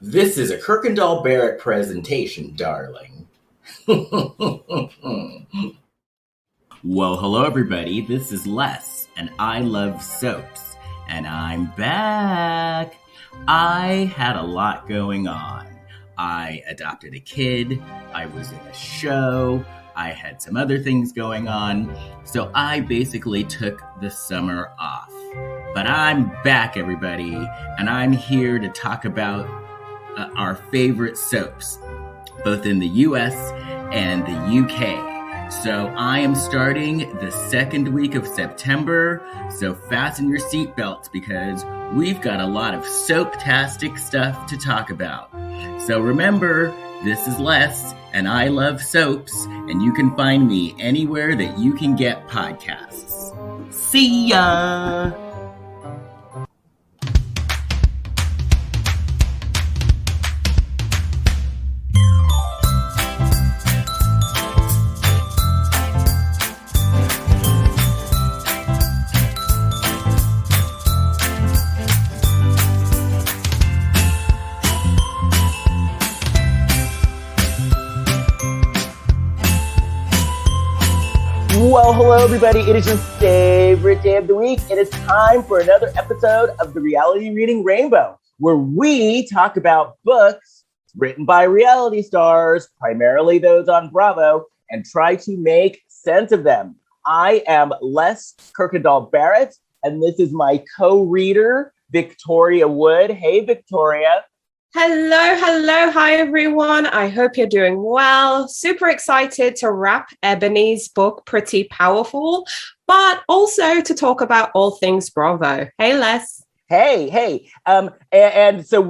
This is a Kirkendall Barrett presentation, darling. Well, hello everybody. This is Les, and I love soaps. And I'm back. I had a lot going on. I adopted a kid. I was in a show. I had some other things going on. So I basically took the summer off. But I'm back, everybody. And I'm here to talk about our favorite soaps, both in the US and the UK. So I am starting the second week of September, so fasten your seatbelts because we've got a lot of soap-tastic stuff to talk about. So remember, this is Les, and I love soaps, and you can find me anywhere that you can get podcasts. See ya! Well, hello, everybody. It is your favorite day of the week. It is time for another episode of the Reality Reading Rainbow, where we talk about books written by reality stars, primarily those on Bravo, and try to make sense of them. I am Les Kirkendall Barrett, and this is my co-reader, Victoria Wood. Hey, Victoria. Hello. Hi, everyone. I hope you're doing well. Super excited to wrap Eboni's book, Pretty Powerful, but also to talk about all things Bravo. Hey, Les. Hey. And so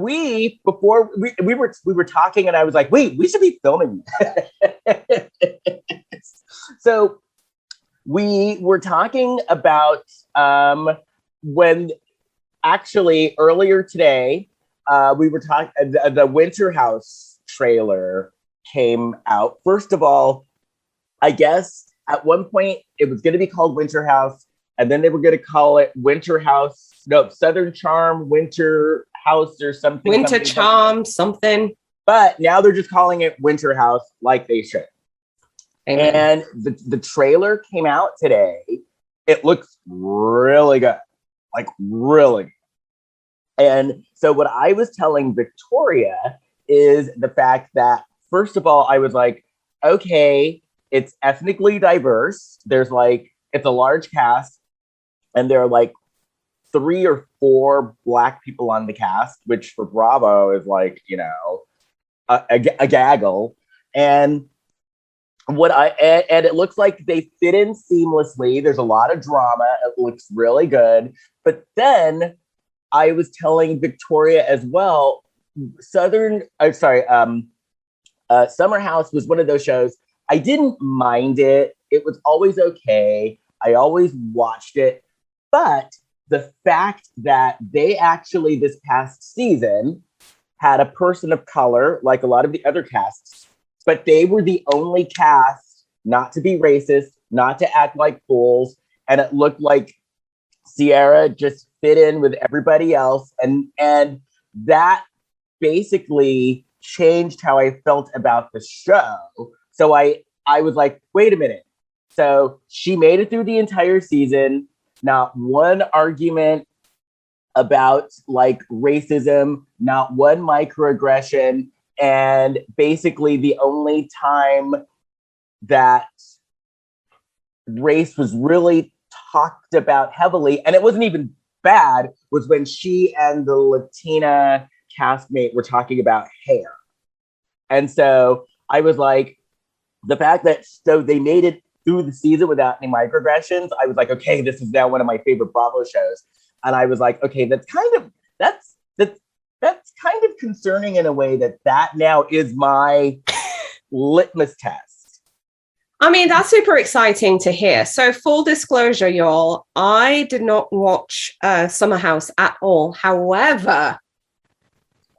before we were talking, and I was like, wait, we should be filming. So we were talking about when actually earlier today, we were talking, the Winter House trailer came out. First of all, I guess at one point it was going to be called Winter House, and then they were going to call it Southern Charm, Winter House or something. Winter Charm, something. But now they're just calling it Winter House like they should. Amen. And the trailer came out today. It looks really good. Like really good. And so what I was telling Victoria is the fact that, first of all, I was like, okay, it's ethnically diverse. It's a large cast, and there are like 3 or 4 Black people on the cast, which for Bravo is like, a gaggle. And it looks like they fit in seamlessly. There's a lot of drama. It looks really good. But then I was telling Victoria as well, Summer House was one of those shows. I didn't mind it. It was always okay. I always watched it. But the fact that they actually this past season had a person of color, like a lot of the other casts, but they were the only cast not to be racist, not to act like fools. And it looked like Sierra just fit in with everybody else. And that basically changed how I felt about the show. So I was like, wait a minute. So she made it through the entire season. Not one argument about like racism, not one microaggression. And basically the only time that race was really talked about heavily, and it wasn't even bad, was when she and the Latina castmate were talking about hair. And so I was like, the fact that so they made it through the season without any microaggressions, I was like, okay, this is now one of my favorite Bravo shows. And I was like, okay, that's kind of concerning in a way that now is my litmus test. I mean, that's super exciting to hear. So full disclosure, y'all, I did not watch Summer House at all. However,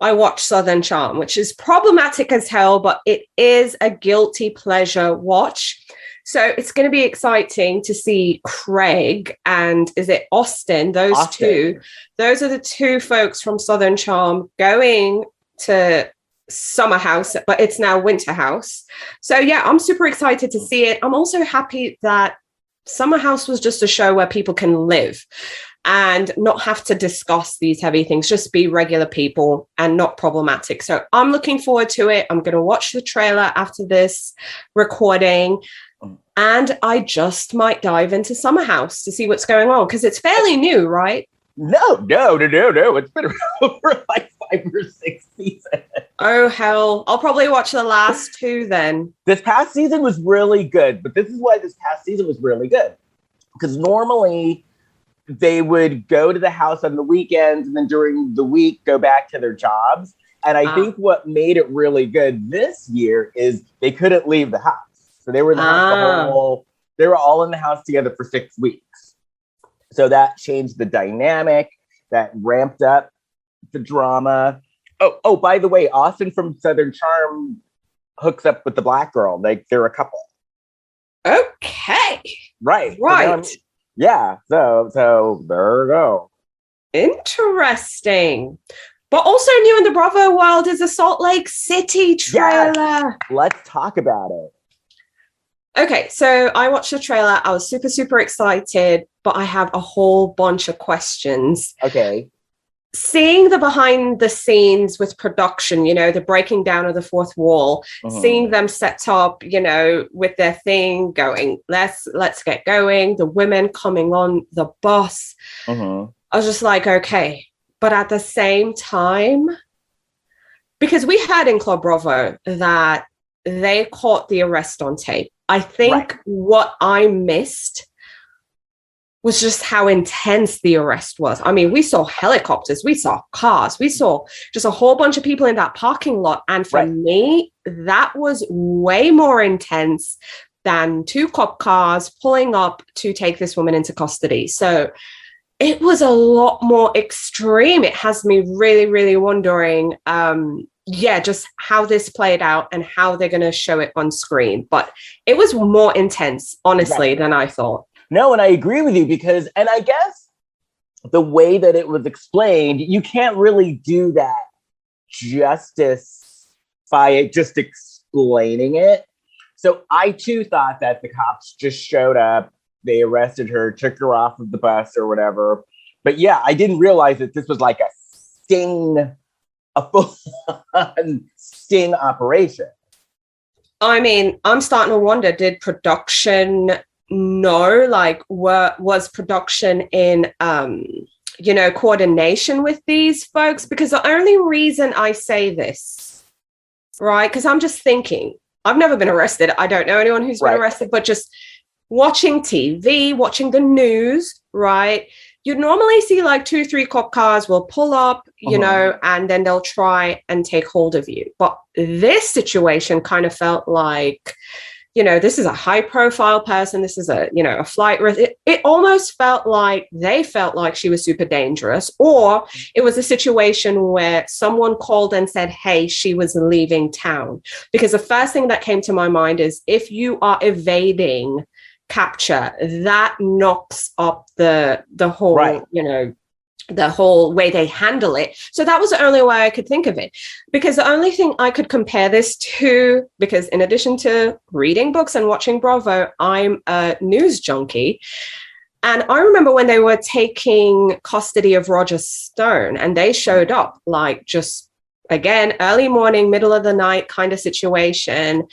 I watched Southern Charm, which is problematic as hell, but it is a guilty pleasure watch. So it's going to be exciting to see Craig and is it Austin? Those two. Those are the two folks from Southern Charm going to Summer House, but it's now Winter House. So yeah, I'm super excited to see it. I'm also happy that Summer House was just a show where people can live and not have to discuss these heavy things, just be regular people and not problematic. So I'm looking forward to it. I'm going to watch the trailer after this recording. And I just might dive into Summer House to see what's going on, because it's fairly new, right? No. It's been around for like 5 or 6 seasons. Oh, hell. I'll probably watch the last 2 then. This past season was really good, but this is why this past season was really good. Because normally they would go to the house on the weekends and then during the week go back to their jobs. And I think what made it really good this year is they couldn't leave the house. So they were in the house they were all in the house together for 6 weeks. So that changed the dynamic, that ramped up the drama. Oh, by the way, Austin from Southern Charm hooks up with the black girl. Like, they're a couple. Okay. Right. Right. So yeah. So there we go. Interesting. But also new in the Bravo world is a Salt Lake City trailer. Yes. Let's talk about it. Okay, so I watched the trailer. I was super, super excited, but I have a whole bunch of questions. Okay. Seeing the behind the scenes with production, the breaking down of the fourth wall, seeing them set up, with their thing going, let's get going, the women coming on the bus. I was just like, okay. But at the same time, because we heard in Club Bravo that they caught the arrest on tape. I think what I missed was just how intense the arrest was. I mean, we saw helicopters, we saw cars, we saw just a whole bunch of people in that parking lot. And for me, that was way more intense than 2 cop cars pulling up to take this woman into custody. So it was a lot more extreme. It has me really, really wondering, just how this played out and how they're going to show it on screen. But it was more intense, honestly, than I thought. No, and I agree with you because, and I guess the way that it was explained, you can't really do that justice by just explaining it. So I too thought that the cops just showed up, they arrested her, took her off of the bus or whatever. But yeah, I didn't realize that this was like a full sting operation. I mean, I'm starting to wonder, did production know, like, was production in, coordination with these folks? Because the only reason I say this, right, because I'm just thinking, I've never been arrested. I don't know anyone who's been arrested, but just watching TV, watching the news, right? You'd normally see like 2 or 3 cop cars will pull up, and then they'll try and take hold of you. But this situation kind of felt like, this is a high profile person. This is a flight risk. It almost felt like they felt like she was super dangerous, or it was a situation where someone called and said, hey, she was leaving town. Because the first thing that came to my mind is, if you are evading capture, that knocks up the whole, the whole way they handle it. So that was the only way I could think of it, because the only thing I could compare this to, because in addition to reading books and watching Bravo, I'm a news junkie. And I remember when they were taking custody of Roger Stone and they showed up like just, again, early morning, middle of the night kind of situation.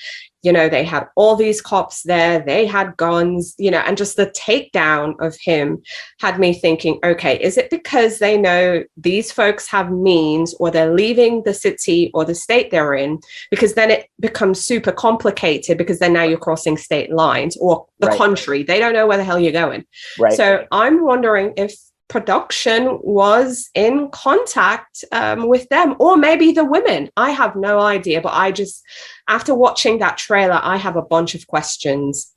They had all these cops there, they had guns, and just the takedown of him had me thinking, okay, is it because they know these folks have means, or they're leaving the city or the state they're in? Because then it becomes super complicated, because then now you're crossing state lines or the country. They don't know where the hell you're going. Right. So I'm wondering if production was in contact with them, or maybe the women. I have no idea, but after watching that trailer, I have a bunch of questions.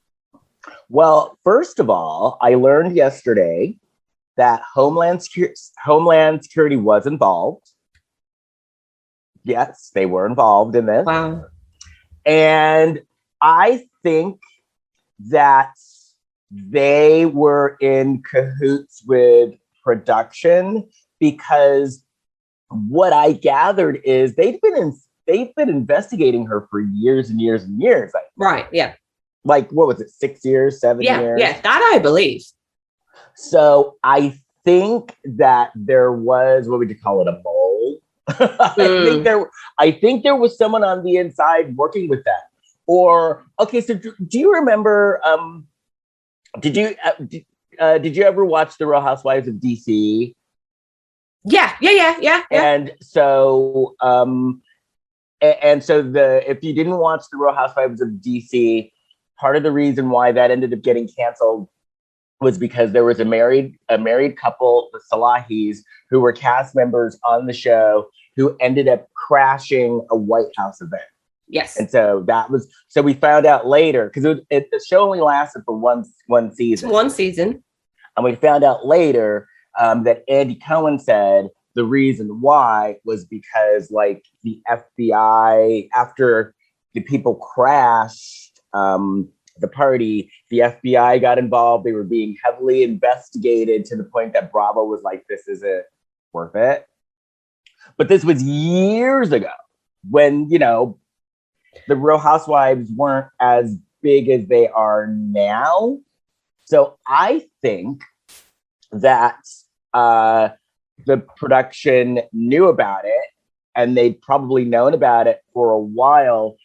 Well, first of all, I learned yesterday that Homeland Security was involved. Yes, they were involved in this. Wow. And I think that they were in cahoots with production, because what I gathered is they've been investigating her for years and years and years. Right. Yeah. Like, what was it? 6 years, 7 years? Yeah. That I believe. So I think that there was, what would you call it? A mole. I think there was someone on the inside working with that. Or, okay. So do you remember, did you ever watch The Real Housewives of DC? Yeah. And so, if you didn't watch The Real Housewives of DC, part of the reason why that ended up getting canceled was because there was a married couple, the Salahis, who were cast members on the show who ended up crashing a White House event. Yes. And so we found out later, because the show only lasted for one season. One season. And we found out later that Andy Cohen said the reason why was because, like, the FBI, after the people crashed the party, the FBI got involved. They were being heavily investigated to the point that Bravo was like, this isn't worth it. But this was years ago when, the Real Housewives weren't as big as they are now. So I think that the production knew about it, and they'd probably known about it for a while.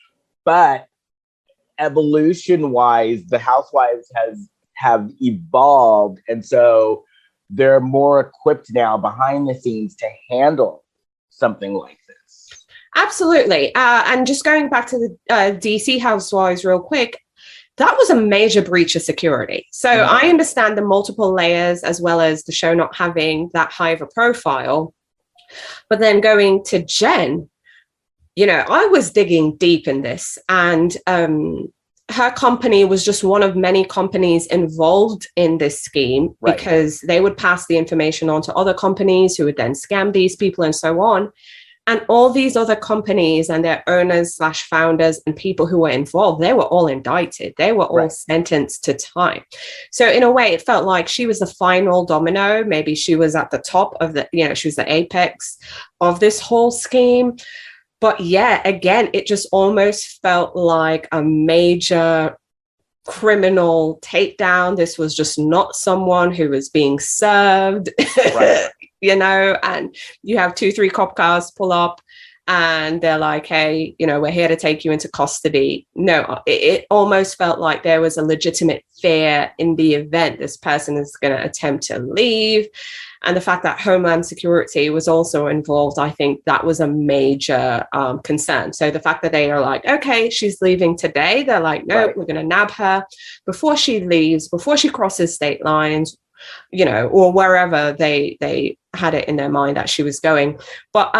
But evolution-wise, the Housewives have evolved, and so they're more equipped now behind the scenes to handle something like this. Absolutely. And just going back to the DC Housewives real quick, that was a major breach of security. So I understand the multiple layers, as well as the show not having that high of a profile. But then going to Jen, I was digging deep in this, and her company was just one of many companies involved in this scheme, right? Because they would pass the information on to other companies who would then scam these people and so on. And all these other companies and their owners / founders and people who were involved, they were all indicted. They were all sentenced to time. So in a way, it felt like she was the final domino. Maybe she was at the top of she was the apex of this whole scheme. But yeah, again, it just almost felt like a major criminal takedown. This was just not someone who was being served. Right. And you have 2-3 cop cars pull up and they're like, hey, we're here to take you into custody. No, it almost felt like there was a legitimate fear in the event this person is going to attempt to leave. And the fact that Homeland Security was also involved, I think that was a major concern. So the fact that they are like, okay, she's leaving today. They're like, no, we're going to nab her before she leaves, before she crosses state lines, or wherever they had it in their mind that she was going. But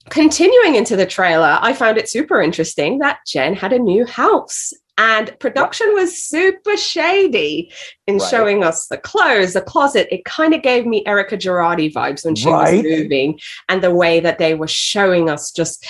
continuing into the trailer, I found it super interesting that Jen had a new house. And production was super shady in showing us the clothes, the closet. It kind of gave me Erica Girardi vibes when she was moving, and the way that they were showing us just,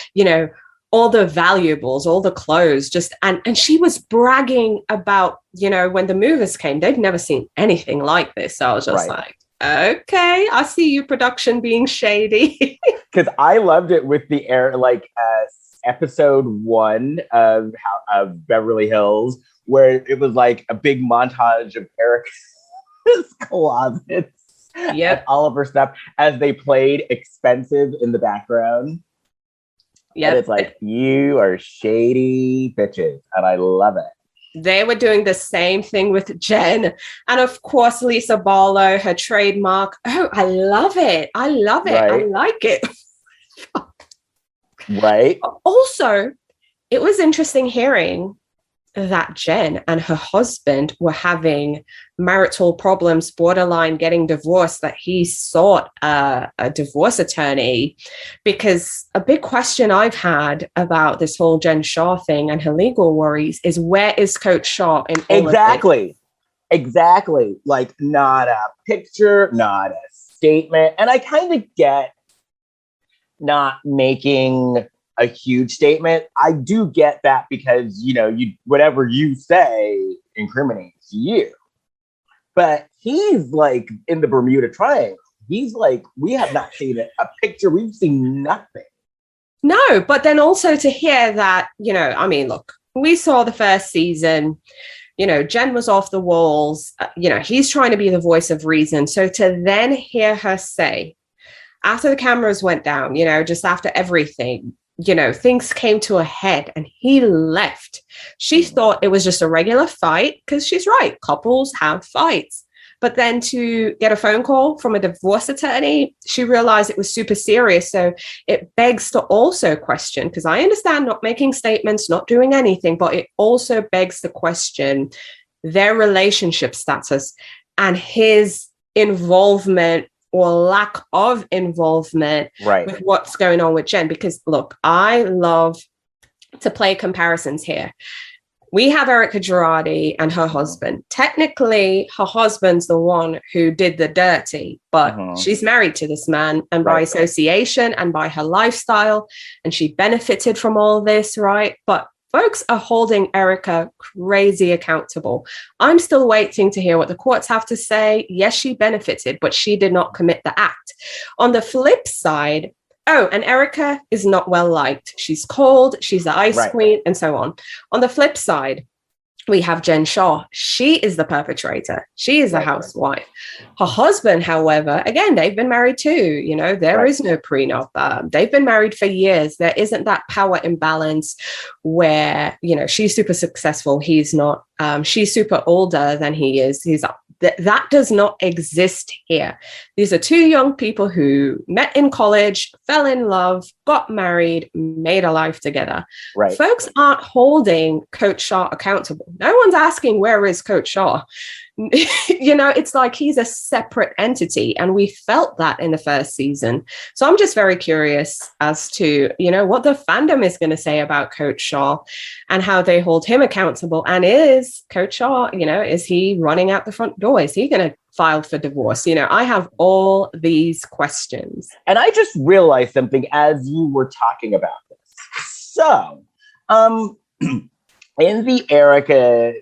all the valuables, all the clothes, and she was bragging about, when the movers came, they'd never seen anything like this. So I was just like, okay, I see you, production, being shady. Because I loved it with the air, like episode 1 of Beverly Hills, where it was like a big montage of Erica's closets and all of her stuff as they played Expensive in the background. Yeah, it's like, you are shady bitches, and I love it. They were doing the same thing with Jen. And of course, Lisa Barlow, her trademark. Oh, I love it. I love it. I like it. Right. Also, it was interesting hearing that Jen and her husband were having marital problems, borderline getting divorced, that he sought a divorce attorney, because a big question I've had about this whole Jen Shah thing and her legal worries is, where is Coach Shah in all of it? Exactly. Like, not a picture, not a statement. And I kind of get not making a huge statement. I do get that, because, whatever you say incriminates you. But he's like in the Bermuda Triangle. He's like, we have not seen a picture. We've seen nothing. No, but then also to hear that, I mean, look, we saw the first season, Jen was off the walls, he's trying to be the voice of reason. So to then hear her say, after the cameras went down, just after everything, things came to a head and he left. She thought it was just a regular fight, because she's right, couples have fights. But then to get a phone call from a divorce attorney, she realized it was super serious. So it begs to also question, because I understand not making statements, not doing anything, but it also begs to question their relationship status and his involvement or lack of involvement with what's going on with Jen. Because look, I love to play comparisons here. We have Erica Girardi and her husband. Technically, her husband's the one who did the dirty, but she's married to this man, and by association and by her lifestyle, and she benefited from all this, right? But folks are holding Erica crazy accountable. I'm still waiting to hear what the courts have to say. Yes, she benefited, but she did not commit the act. On the flip side, and Erica is not well liked. She's cold, she's the ice queen, and so on. On the flip side, we have Jen Shah. She is the perpetrator. She is a housewife. Her husband, however, again, they've been married too. There is no prenup. They've been married for years. There isn't that power imbalance where, she's super successful. He's not. She's super older than he is. That does not exist here. These are two young people who met in college, fell in love, got married, made a life together. Right. Folks aren't holding Coach Shah accountable. No one's asking, where is Coach Shah? It's like he's a separate entity, and we felt that in the first season. So I'm just very curious as to, what the fandom is going to say about Coach Shah and how they hold him accountable. And is Coach Shah, is he running out the front door? Is he going to file for divorce? I have all these questions. And I just realized something as you were talking about this. So, in the Erica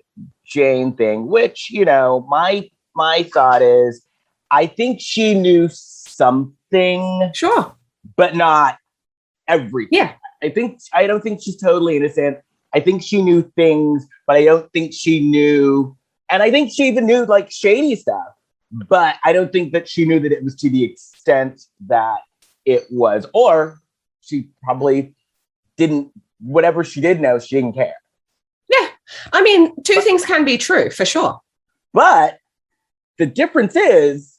Jane thing, which, my thought is, I think she knew something. Sure. But not everything. Yeah. I don't think she's totally innocent. I think she knew things, but I don't think she knew. And I think she even knew like shady stuff, but I don't think that she knew that it was to the extent that it was, or she probably didn't, whatever she did know, she didn't care. Yeah. I mean, two things can be true for sure. But the difference is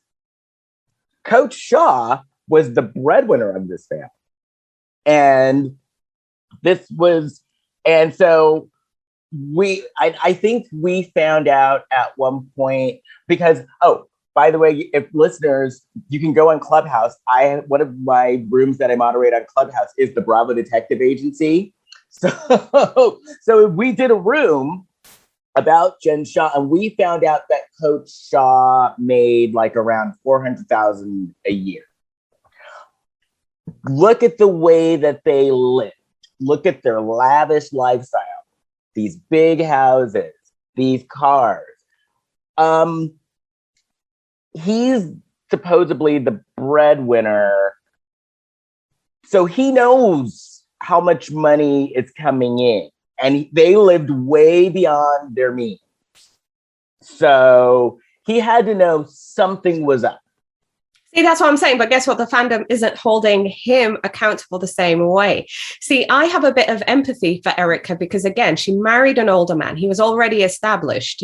Coach Shah was the breadwinner of this family. And so I think we found out at one point because, by the way, if listeners, you can go on Clubhouse. One of my rooms that I moderate on Clubhouse is the Bravo Detective Agency. So we did a room about Jen Shah, and we found out that Coach Shah made like around $400,000 a year. Look at the way that they lived. Look at their lavish lifestyle. These big houses, these cars. He's supposedly the breadwinner, so he knows how much money is coming in, and they lived way beyond their means. So he had to know something was up. See, that's what I'm saying. But guess what? The fandom isn't holding him accountable the same way. See, I have a bit of empathy for Erica because, again, she married an older man. He was already established,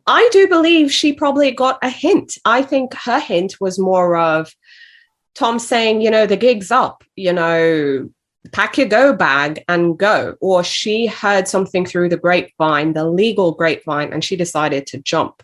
I do believe she probably got a hint. I think her hint was more of Tom saying, the gig's up, pack your go bag and go. Or she heard something through the grapevine, the legal grapevine, and she decided to jump.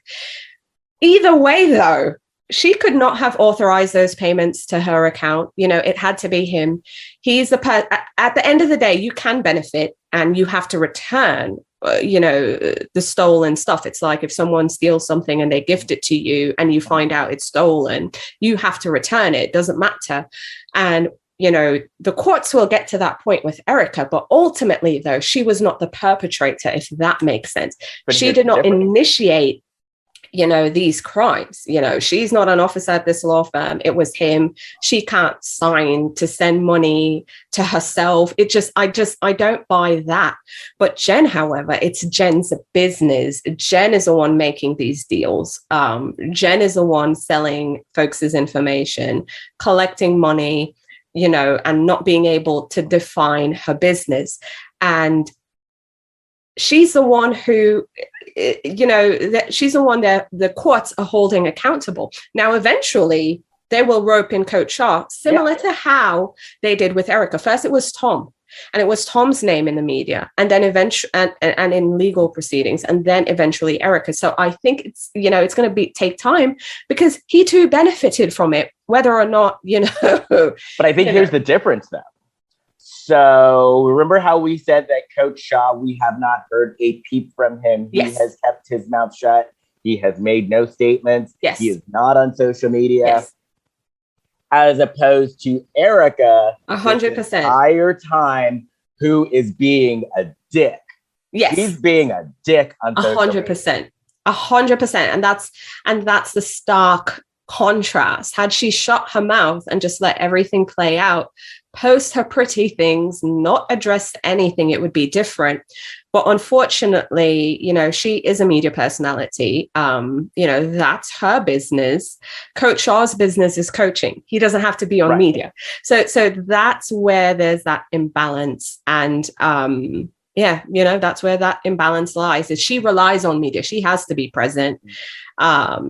Either way, though, she could not have authorized those payments to her account. It had to be him. He's at the end of the day, you can benefit and you have to return, the stolen stuff. It's like if someone steals something and they gift it to you and you find out it's stolen, you have to return it. It doesn't matter. And, the courts will get to that point with Erica, but ultimately, though, she was not the perpetrator, if that makes sense. But she did not initiate these crimes. She's not an officer at this law firm. It was him. She can't sign to send money to herself. I don't buy that. But Jen, however, it's Jen's business. Jen is the one making these deals. Jen is the one selling folks' information, collecting money, and not being able to define her business. And she's the one who, she's the one that the courts are holding accountable. Now, eventually, they will rope in Coach Shah, similar to how they did with Erica. First, it was Tom, and it was Tom's name in the media, and then eventually, and in legal proceedings, and then eventually Erica. So I think it's, it's going to take time, because he too benefited from it, whether or not, But I think here's the difference, though. So remember how we said that Coach Shah, we have not heard a peep from him. He has kept his mouth shut. He has made no statements. Yes. He is not on social media. Yes. As opposed to Erica, 100%. the entire time, who is being a dick. Yes. He's being a dick on social 100%. media. 100%. And that's the stark contrast. Had she shut her mouth and just let everything play out, post her pretty things, not address anything, it would be different. But unfortunately, she is a media personality. That's her business. Coach Shah's business is coaching. He doesn't have to be on media. So that's where there's that imbalance. And that's where that imbalance lies. Is she relies on media. She has to be present. But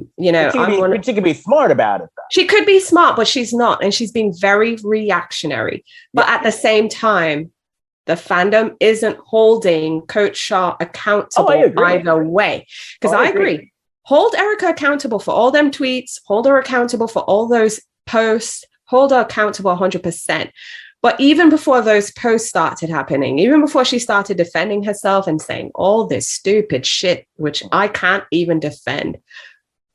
she could be smart about it, though. She could be smart, but she's not. And she's being very reactionary. But at the same time, the fandom isn't holding Coach Shah accountable either way. Because I agree. Hold Erica accountable for all them tweets. Hold her accountable for all those posts. Hold her accountable 100%. But even before those posts started happening, even before she started defending herself and saying all this stupid shit, which I can't even defend,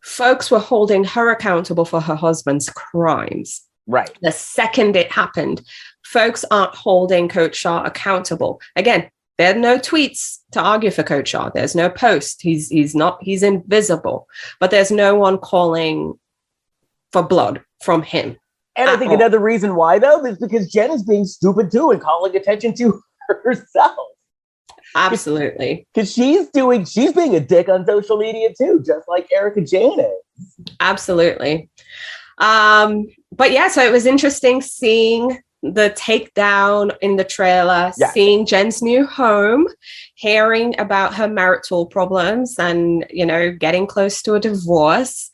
folks were holding her accountable for her husband's crimes. Right. The second it happened, folks aren't holding Coach Shah accountable. Again, there are no tweets to argue for Coach Shah. There's no post. He's invisible. But there's no one calling for blood from him. And I think another reason why, though, is because Jen is being stupid, too, and calling attention to herself. Absolutely. Because she's being a dick on social media, too, just like Erica Jane is. Absolutely. But yeah, so it was interesting seeing the takedown in the trailer, seeing Jen's new home, hearing about her marital problems and, getting close to a divorce.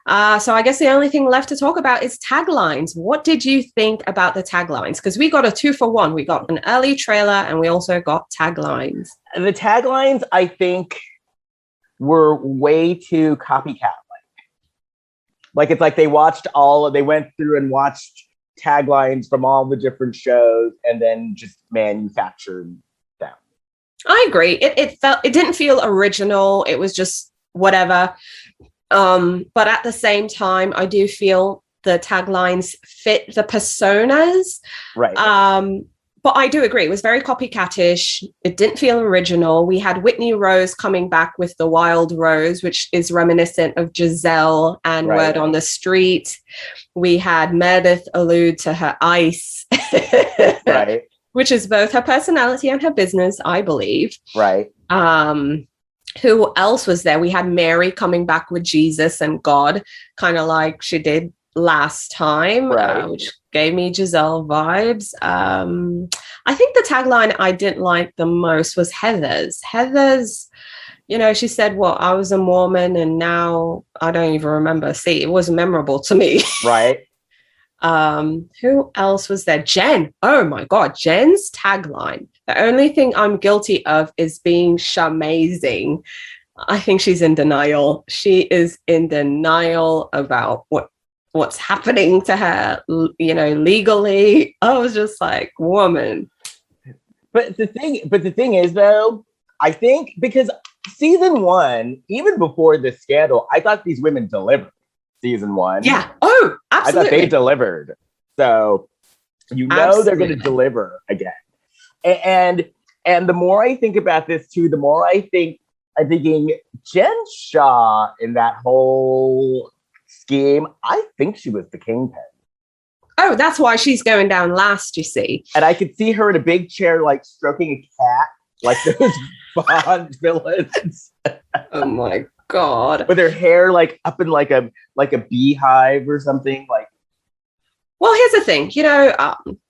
So I guess the only thing left to talk about is taglines. What did you think about the taglines? Because we got a 2-for-1. We got an early trailer and we also got taglines. The taglines, I think, were way too copycat-like. Like, it's like they went through and watched taglines from all the different shows and then just manufactured them. I agree. It didn't feel original. It was just whatever. But at the same time, I do feel the taglines fit the personas. Right. But I do agree. It was very copycatish. It didn't feel original. We had Whitney Rose coming back with the Wild Rose, which is reminiscent of Giselle and Word on the Street. We had Meredith allude to her ice. Right. Which is both her personality and her business, I believe. Right. Who else was there? We had Mary coming back with Jesus and God, kind of like she did last time, which gave me Giselle vibes. I think the tagline I didn't like the most was Heather's. She said, I was a Mormon and now I don't even remember. See, it was memorable to me. Right. Who else was there? Jen. Oh my God. Jen's tagline. The only thing I'm guilty of is being shamazing. I think she's in denial. She is in denial about what's happening to her, legally. I was just like, woman. But the thing is, though, I think because season 1, even before the scandal, I thought these women delivered. Season 1. Yeah. Oh, absolutely. I thought they delivered. So, they're going to deliver again. And the more I think about this too, the more I think I'm thinking Jen Shaw in that whole scheme, I think she was the kingpin. Oh, that's why she's going down last, you see. And I could see her in a big chair, like stroking a cat, like those Bond villains. Oh my God. With her hair like up in like a beehive or something. Like, well, here's the thing,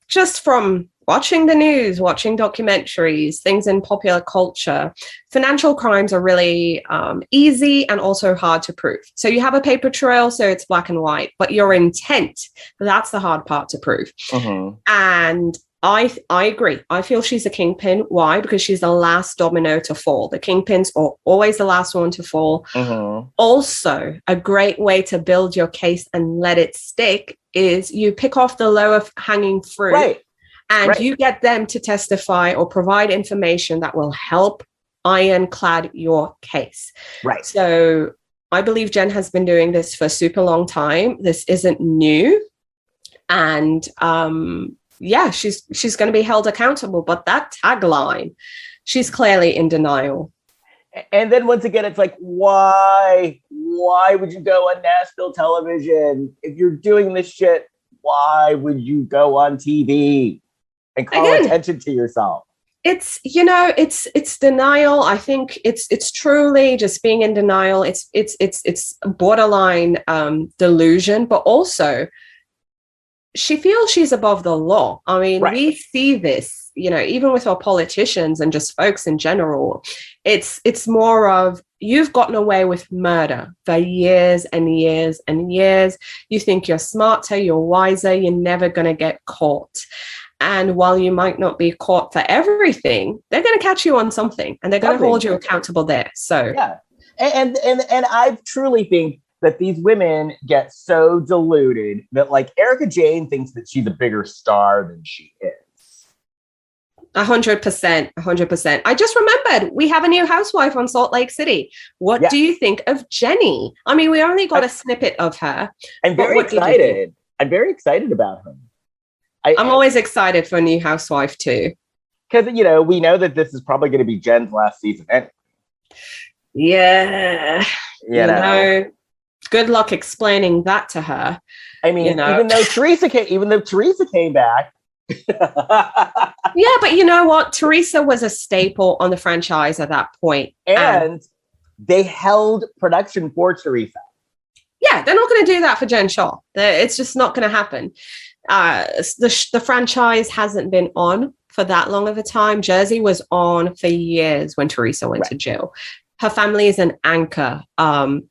just from watching the news, watching documentaries, things in popular culture, financial crimes are really easy and also hard to prove. So you have a paper trail, so it's black and white, but your intent, that's the hard part to prove. mm-hmm. And I agree. I feel she's a kingpin. Why? Because she's the last domino to fall. The kingpins are always the last one to fall. Mm-hmm. Also, a great way to build your case and let it stick is you pick off the lower hanging fruit. Right. And you get them to testify or provide information that will help ironclad your case. Right. So I believe Jen has been doing this for a super long time. This isn't new. And she's going to be held accountable. But that tagline, she's clearly in denial. And then once again, it's like, why would you go on national television? If you're doing this shit, why would you go on TV? And call attention to yourself. It's denial. I think it's truly just being in denial. It's borderline delusion, but also she feels she's above the law. I mean, we see this, even with our politicians and just folks in general. It's more of, you've gotten away with murder for years and years and years. You think you're smarter, you're wiser, you're never going to get caught. And while you might not be caught for everything, they're going to catch you on something, and they're going to hold you accountable there. So yeah, and I truly think that these women get so deluded that, like, Erica Jane thinks that she's a bigger star than she is. 100%, 100%. I just remembered we have a new housewife on Salt Lake City. What do you think of Jenny? I mean, we only got a snippet of her. I'm very excited. I'm very excited about her. I'm always excited for a new housewife too. Because, we know that this is probably going to be Jen's last season anyway. Yeah. You know, good luck explaining that to her. I mean, even though Theresa came back. Yeah, but you know what? Theresa was a staple on the franchise at that point. And they held production for Theresa. Yeah, they're not going to do that for Jen Shaw. It's just not going to happen. The franchise hasn't been on for that long of a time. Jersey was on for years when Theresa went to jail. Her family is an anchor.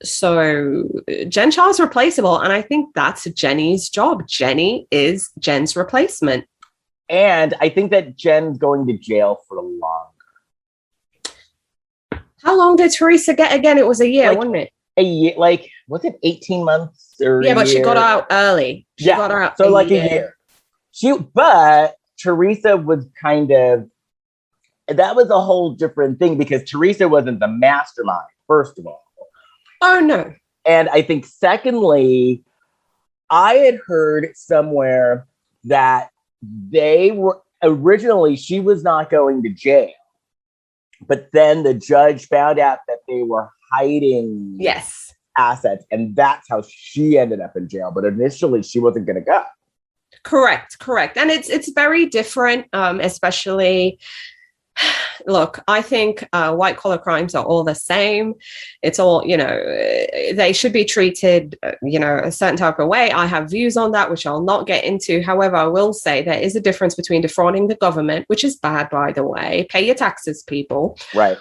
So Jen Shaw's replaceable. And I think that's Jenny's job. Jenny is Jen's replacement. And I think that Jen's going to jail for longer. How long did Theresa get again? It was a year, wasn't it? A year, was it 18 months or but she got out early. She got out so a year. But Theresa was that was a whole different thing, because Theresa wasn't the mastermind, first of all. Oh, no. And I think secondly, I had heard somewhere that they were originally, she was not going to jail, but then the judge found out that they were hiding assets, and that's how she ended up in jail. But initially she wasn't going to go. Correct. And it's very different, especially, look, I think white collar crimes are all the same. It's all, they should be treated, a certain type of way. I have views on that, which I'll not get into. However, I will say there is a difference between defrauding the government, which is bad, by the way. Pay your taxes, people. Right.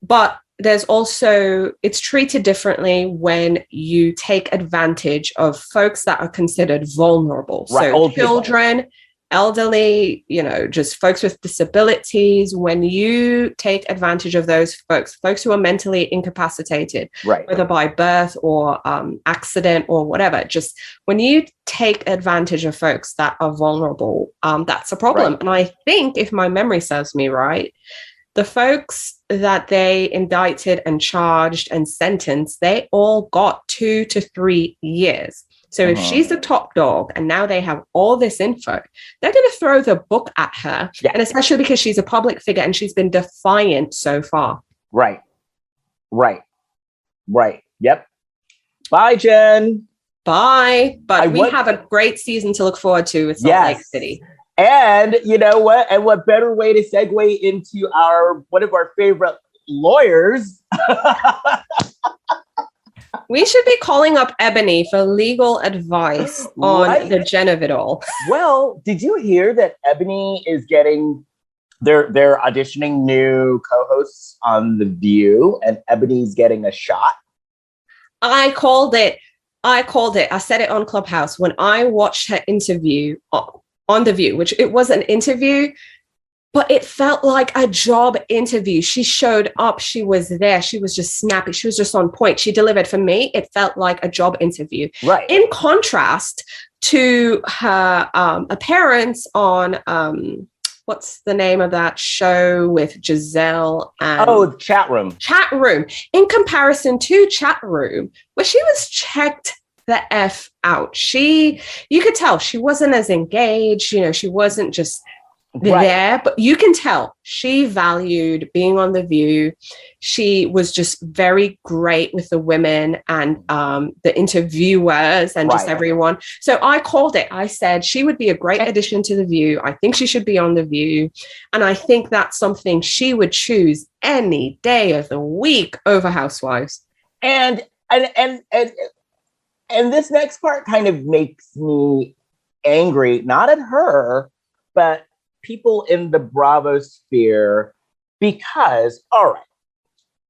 But there's also, it's treated differently when you take advantage of folks that are considered vulnerable. Right. So old children, people. Elderly, just folks with disabilities. When you take advantage of those folks who are mentally incapacitated, whether by birth or accident or whatever, just when you take advantage of folks that are vulnerable, that's a problem. And I think, if my memory serves me right, the folks that they indicted and charged and sentenced, they all got 2 to 3 years. So if she's the top dog and now they have all this info, they're going to throw the book at her. Yeah. And especially because she's a public figure and she's been defiant so far. Right. Right. Yep. Bye, Jen. Bye. But we have a great season to look forward to with Salt Lake City. And you know what? And what better way to segue into one of our favorite lawyers? We should be calling up Eboni for legal advice on the gen of it all. Well, did you hear that Eboni is getting... They're auditioning new co-hosts on The View, and Ebony's getting a shot? I called it. I said it on Clubhouse when I watched her interview on The View, which it was an interview, but it felt like a job interview. She showed up. She was there. She was just snappy. She was just on point. She delivered. For me, it felt like a job interview. Right. In contrast to her appearance on... what's the name of that show with Giselle? And Chat Room. Chat Room. In comparison to Chat Room, where she was checked the F out. You could tell she wasn't as engaged. You know, she wasn't just there, but you can tell she valued being on The View. She was just very great with the women and the interviewers and just everyone. So I called it. I said she would be a great addition to The View. I think she should be on The View. And I think that's something she would choose any day of the week over Housewives. And this next part kind of makes me angry, not at her, but people in the Bravo sphere, because, all right,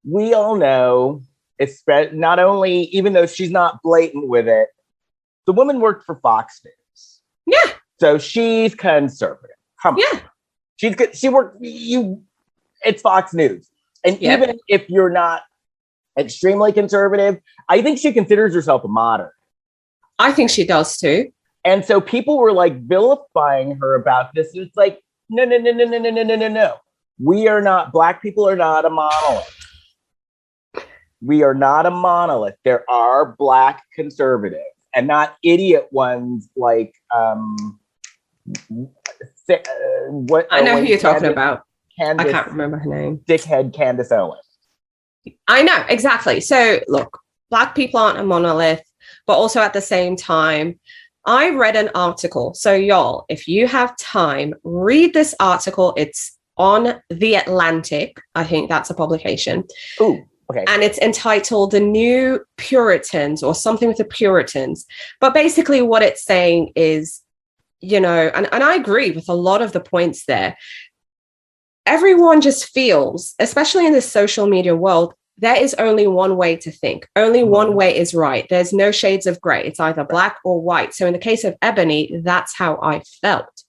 we all know, it's not only, even though she's not blatant with it, the woman worked for Fox News. Yeah. So she's conservative. Come on. Yeah. She's good. She worked, it's Fox News. And even if you're not extremely conservative, I think she considers herself a moderate. I think she does too. And so people were like vilifying her about this. It's like, no. Black people are not a monolith. We are not a monolith. There are Black conservatives and not idiot ones like, what? I know who you're talking about. I can't remember her name. Dickhead Candace Owens. I know, exactly. So look, Black people aren't a monolith, but also at the same time, I read an article. So y'all, if you have time, read this article. It's on The Atlantic. I think that's a publication. Ooh, okay. And it's entitled The New Puritans or something with the Puritans. But basically what it's saying is, you know, and I agree with a lot of the points there. Everyone just feels, especially in this social media world, there is only one way to think. Only one way is right. There's no shades of gray. It's either black or white. So in the case of Eboni, that's how I felt.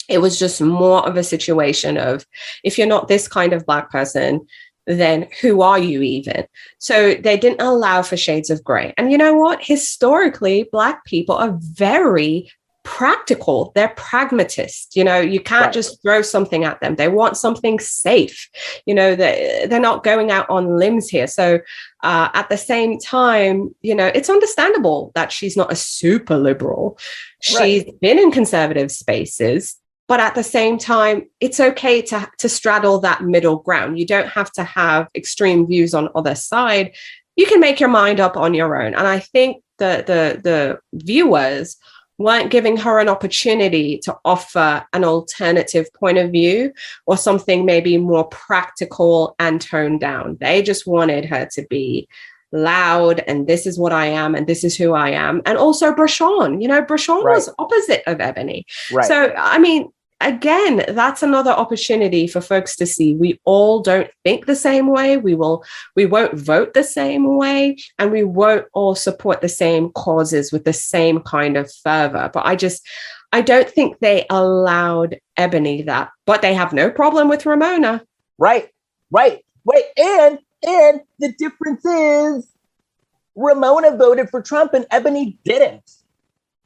It was just more of a situation of, if you're not this kind of Black person, then who are you even? So they didn't allow for shades of gray. And you know what? Historically, Black people are very practical. They're pragmatists. You know, you can't just throw something at them. They want something safe. You know, they're not going out on limbs here. So at the same time, you know, it's understandable that she's not a super liberal. She's been in conservative spaces, but at the same time, it's okay to straddle that middle ground. You don't have to have extreme views on other side. You can make your mind up on your own. And I think the viewers weren't giving her an opportunity to offer an alternative point of view or something maybe more practical and toned down. They just wanted her to be loud and this is what I am and this is who I am. And also Brashon, you know, Brashon was opposite of Eboni. So, I mean, again, that's another opportunity for folks to see we all don't think the same way. We won't vote the same way, and we won't all support the same causes with the same kind of fervor. But I don't think they allowed Eboni that, but they have no problem with Ramona. Right. Wait, and the difference is Ramona voted for Trump and Eboni didn't.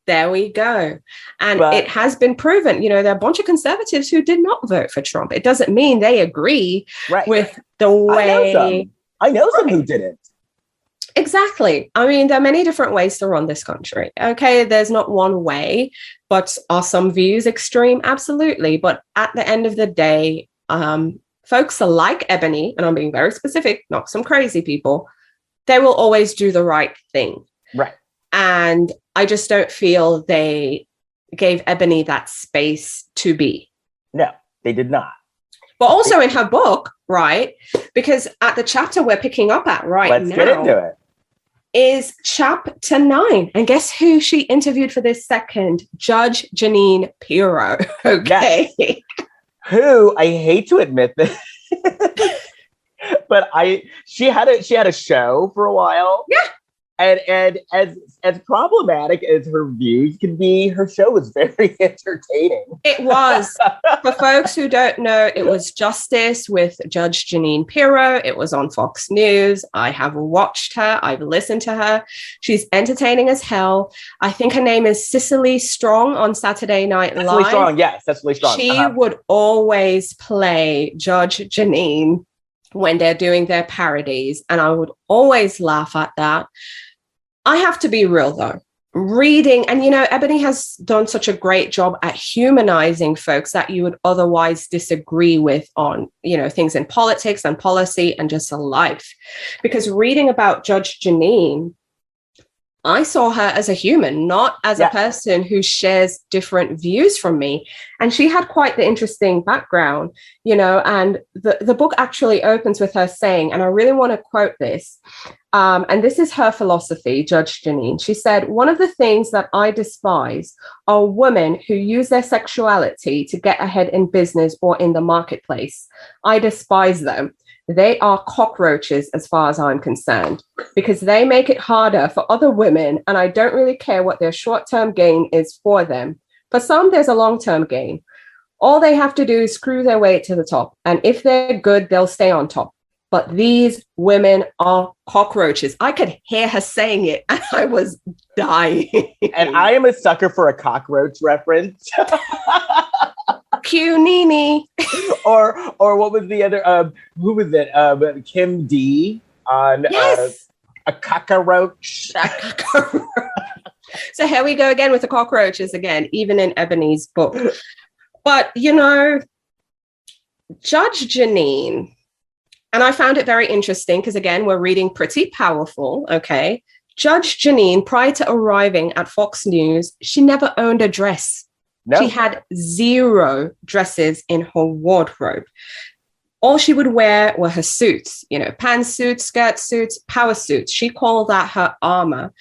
There we go. And it has been proven, you know, there are a bunch of conservatives who did not vote for Trump. It doesn't mean they agree with the way. I know some who didn't. Exactly. I mean, there are many different ways to run this country. Okay, there's not one way, but are some views extreme? Absolutely. But at the end of the day, folks are like Eboni, and I'm being very specific, not some crazy people, they will always do the right thing. Right. And I just don't feel they gave Eboni that space to be. No, they did not. But also in her book, right? Because at the chapter we're picking up at Let's now, get into it. Is chapter 9. And guess who she interviewed for this second? Judge Jeanine Pirro. Okay. Yes. Who, I hate to admit this, but she had a show for a while. Yeah. And as problematic as her views can be, her show was very entertaining. It was. For folks who don't know, it was Justice with Judge Jeanine Pirro. It was on Fox News. I have watched her. I've listened to her. She's entertaining as hell. I think her name is Cicely Strong on Saturday Night Live. Cicely Strong, yes. Cicely Strong. She would always play Judge Jeanine when they're doing their parodies, and I would always laugh at that. I have to be real, though. Reading, and Eboni has done such a great job at humanizing folks that you would otherwise disagree with on, things in politics and policy and just life. Because reading about Judge Jeanine, I saw her as a human, not as a person who shares different views from me. And she had quite the interesting background, and the book actually opens with her saying, and I really want to quote this, and this is her philosophy, Judge Jeanine. She said, "One of the things that I despise are women who use their sexuality to get ahead in business or in the marketplace. I despise them. They are cockroaches as far as I'm concerned, because they make it harder for other women, and I don't really care what their short-term gain is for them. For some, there's a long-term gain. All they have to do is screw their way to the top, and if they're good, they'll stay on top. But these women are cockroaches." I could hear her saying it, and I was dying. And I am a sucker for a cockroach reference. Cue Nene. or what was the other? Who was it? Kim D on a cockroach. So here we go again with the cockroaches again, even in Eboni's book. But Judge Jeanine, and I found it very interesting because again, we're reading Pretty Powerful. Okay, Judge Jeanine, prior to arriving at Fox News, she never owned a dress. No. She had 0 dresses in her wardrobe. All she would wear were her suits, pantsuits, skirt suits, power suits. She called that her armor.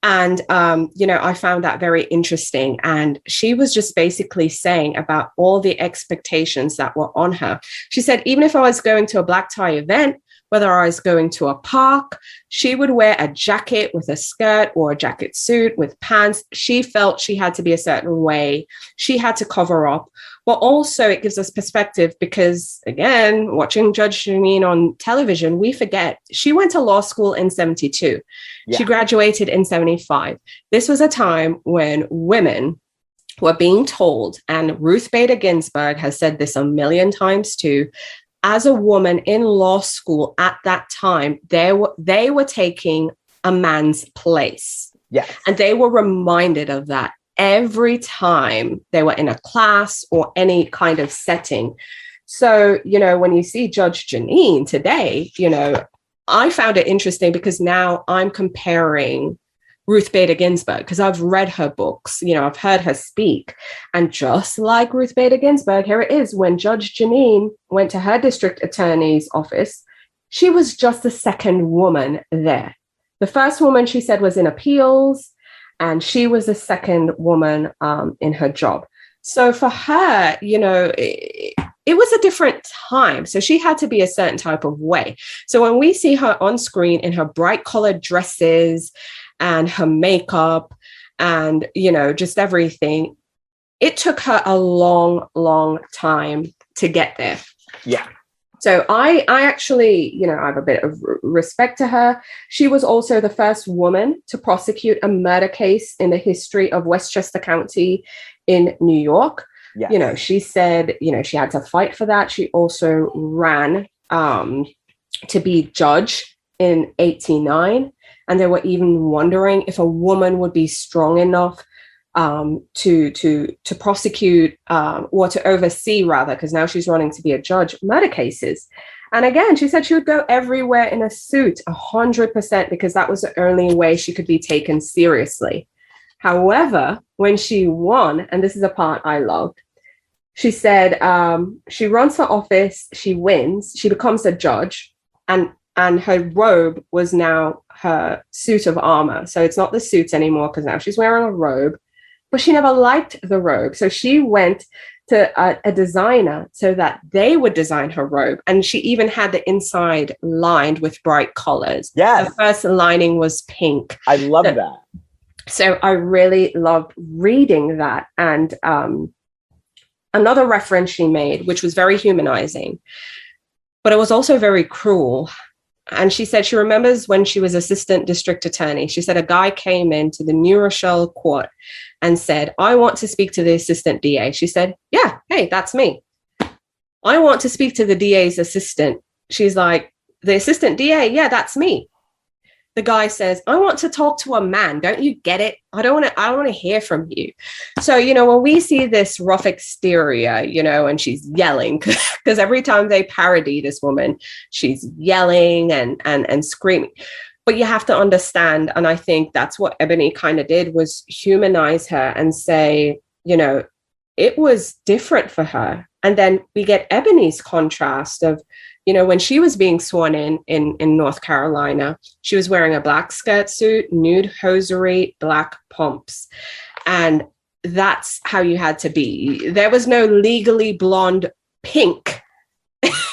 And, I found that very interesting. And she was just basically saying about all the expectations that were on her. She said, even if I was going to a black tie event, whether I was going to a park, she would wear a jacket with a skirt or a jacket suit with pants. She felt she had to be a certain way. She had to cover up. But also it gives us perspective because, again, watching Judge Jeanine on television, we forget she went to law school in 1972. Yeah. She graduated in 1975. This was a time when women were being told, and Ruth Bader Ginsburg has said this a million times too, as a woman in law school at that time, they were taking a man's place. Yes. And they were reminded of that every time they were in a class or any kind of setting. So, when you see Judge Jeanine today, I found it interesting because now I'm comparing Ruth Bader Ginsburg because I've read her books, I've heard her speak. And just like Ruth Bader Ginsburg, here it is, when Judge Jeanine went to her district attorney's office, she was just the second woman there. The first woman, she said, was in appeals, and she was the second woman in her job. So for her, it was a different time. So she had to be a certain type of way. So when we see her on screen in her bright colored dresses and her makeup and, just everything, it took her a long, long time to get there. Yeah. So I actually, I have a bit of respect to her. She was also the first woman to prosecute a murder case in the history of Westchester County in New York. Yes. She said, she had to fight for that. She also ran to be judge in 1989. And they were even wondering if a woman would be strong enough to prosecute or to oversee, rather, because now she's running to be a judge, murder cases. And again, she said she would go everywhere in a suit, 100%, because that was the only way she could be taken seriously. However, when she won, and this is a part I loved, she said she runs for office, she wins, she becomes a judge, and her robe was now her suit of armor. So it's not the suits anymore because now she's wearing a robe, but she never liked the robe. So she went to a designer so that they would design her robe. And she even had the inside lined with bright colors. Yes. The first lining was pink. I love that. So I really loved reading that. And another reference she made, which was very humanizing, but it was also very cruel. And she said she remembers when she was assistant district attorney. She said a guy came into the New Rochelle court and said, I want to speak to the assistant DA. She said, yeah, hey, that's me. I want to speak to the DA's assistant. She's like, the assistant DA? Yeah, that's me. The guy says, I want to talk to a man. Don't you get it? I don't want to hear from you. So, when we see this rough exterior, and she's yelling, because every time they parody this woman, she's yelling and screaming. But you have to understand, and I think that's what Eboni kind of did, was humanize her and say, it was different for her. And then we get Eboni's contrast of, when she was being sworn in North Carolina, she was wearing a black skirt suit, nude hosiery, black pumps. And that's how you had to be. There was no legally blonde pink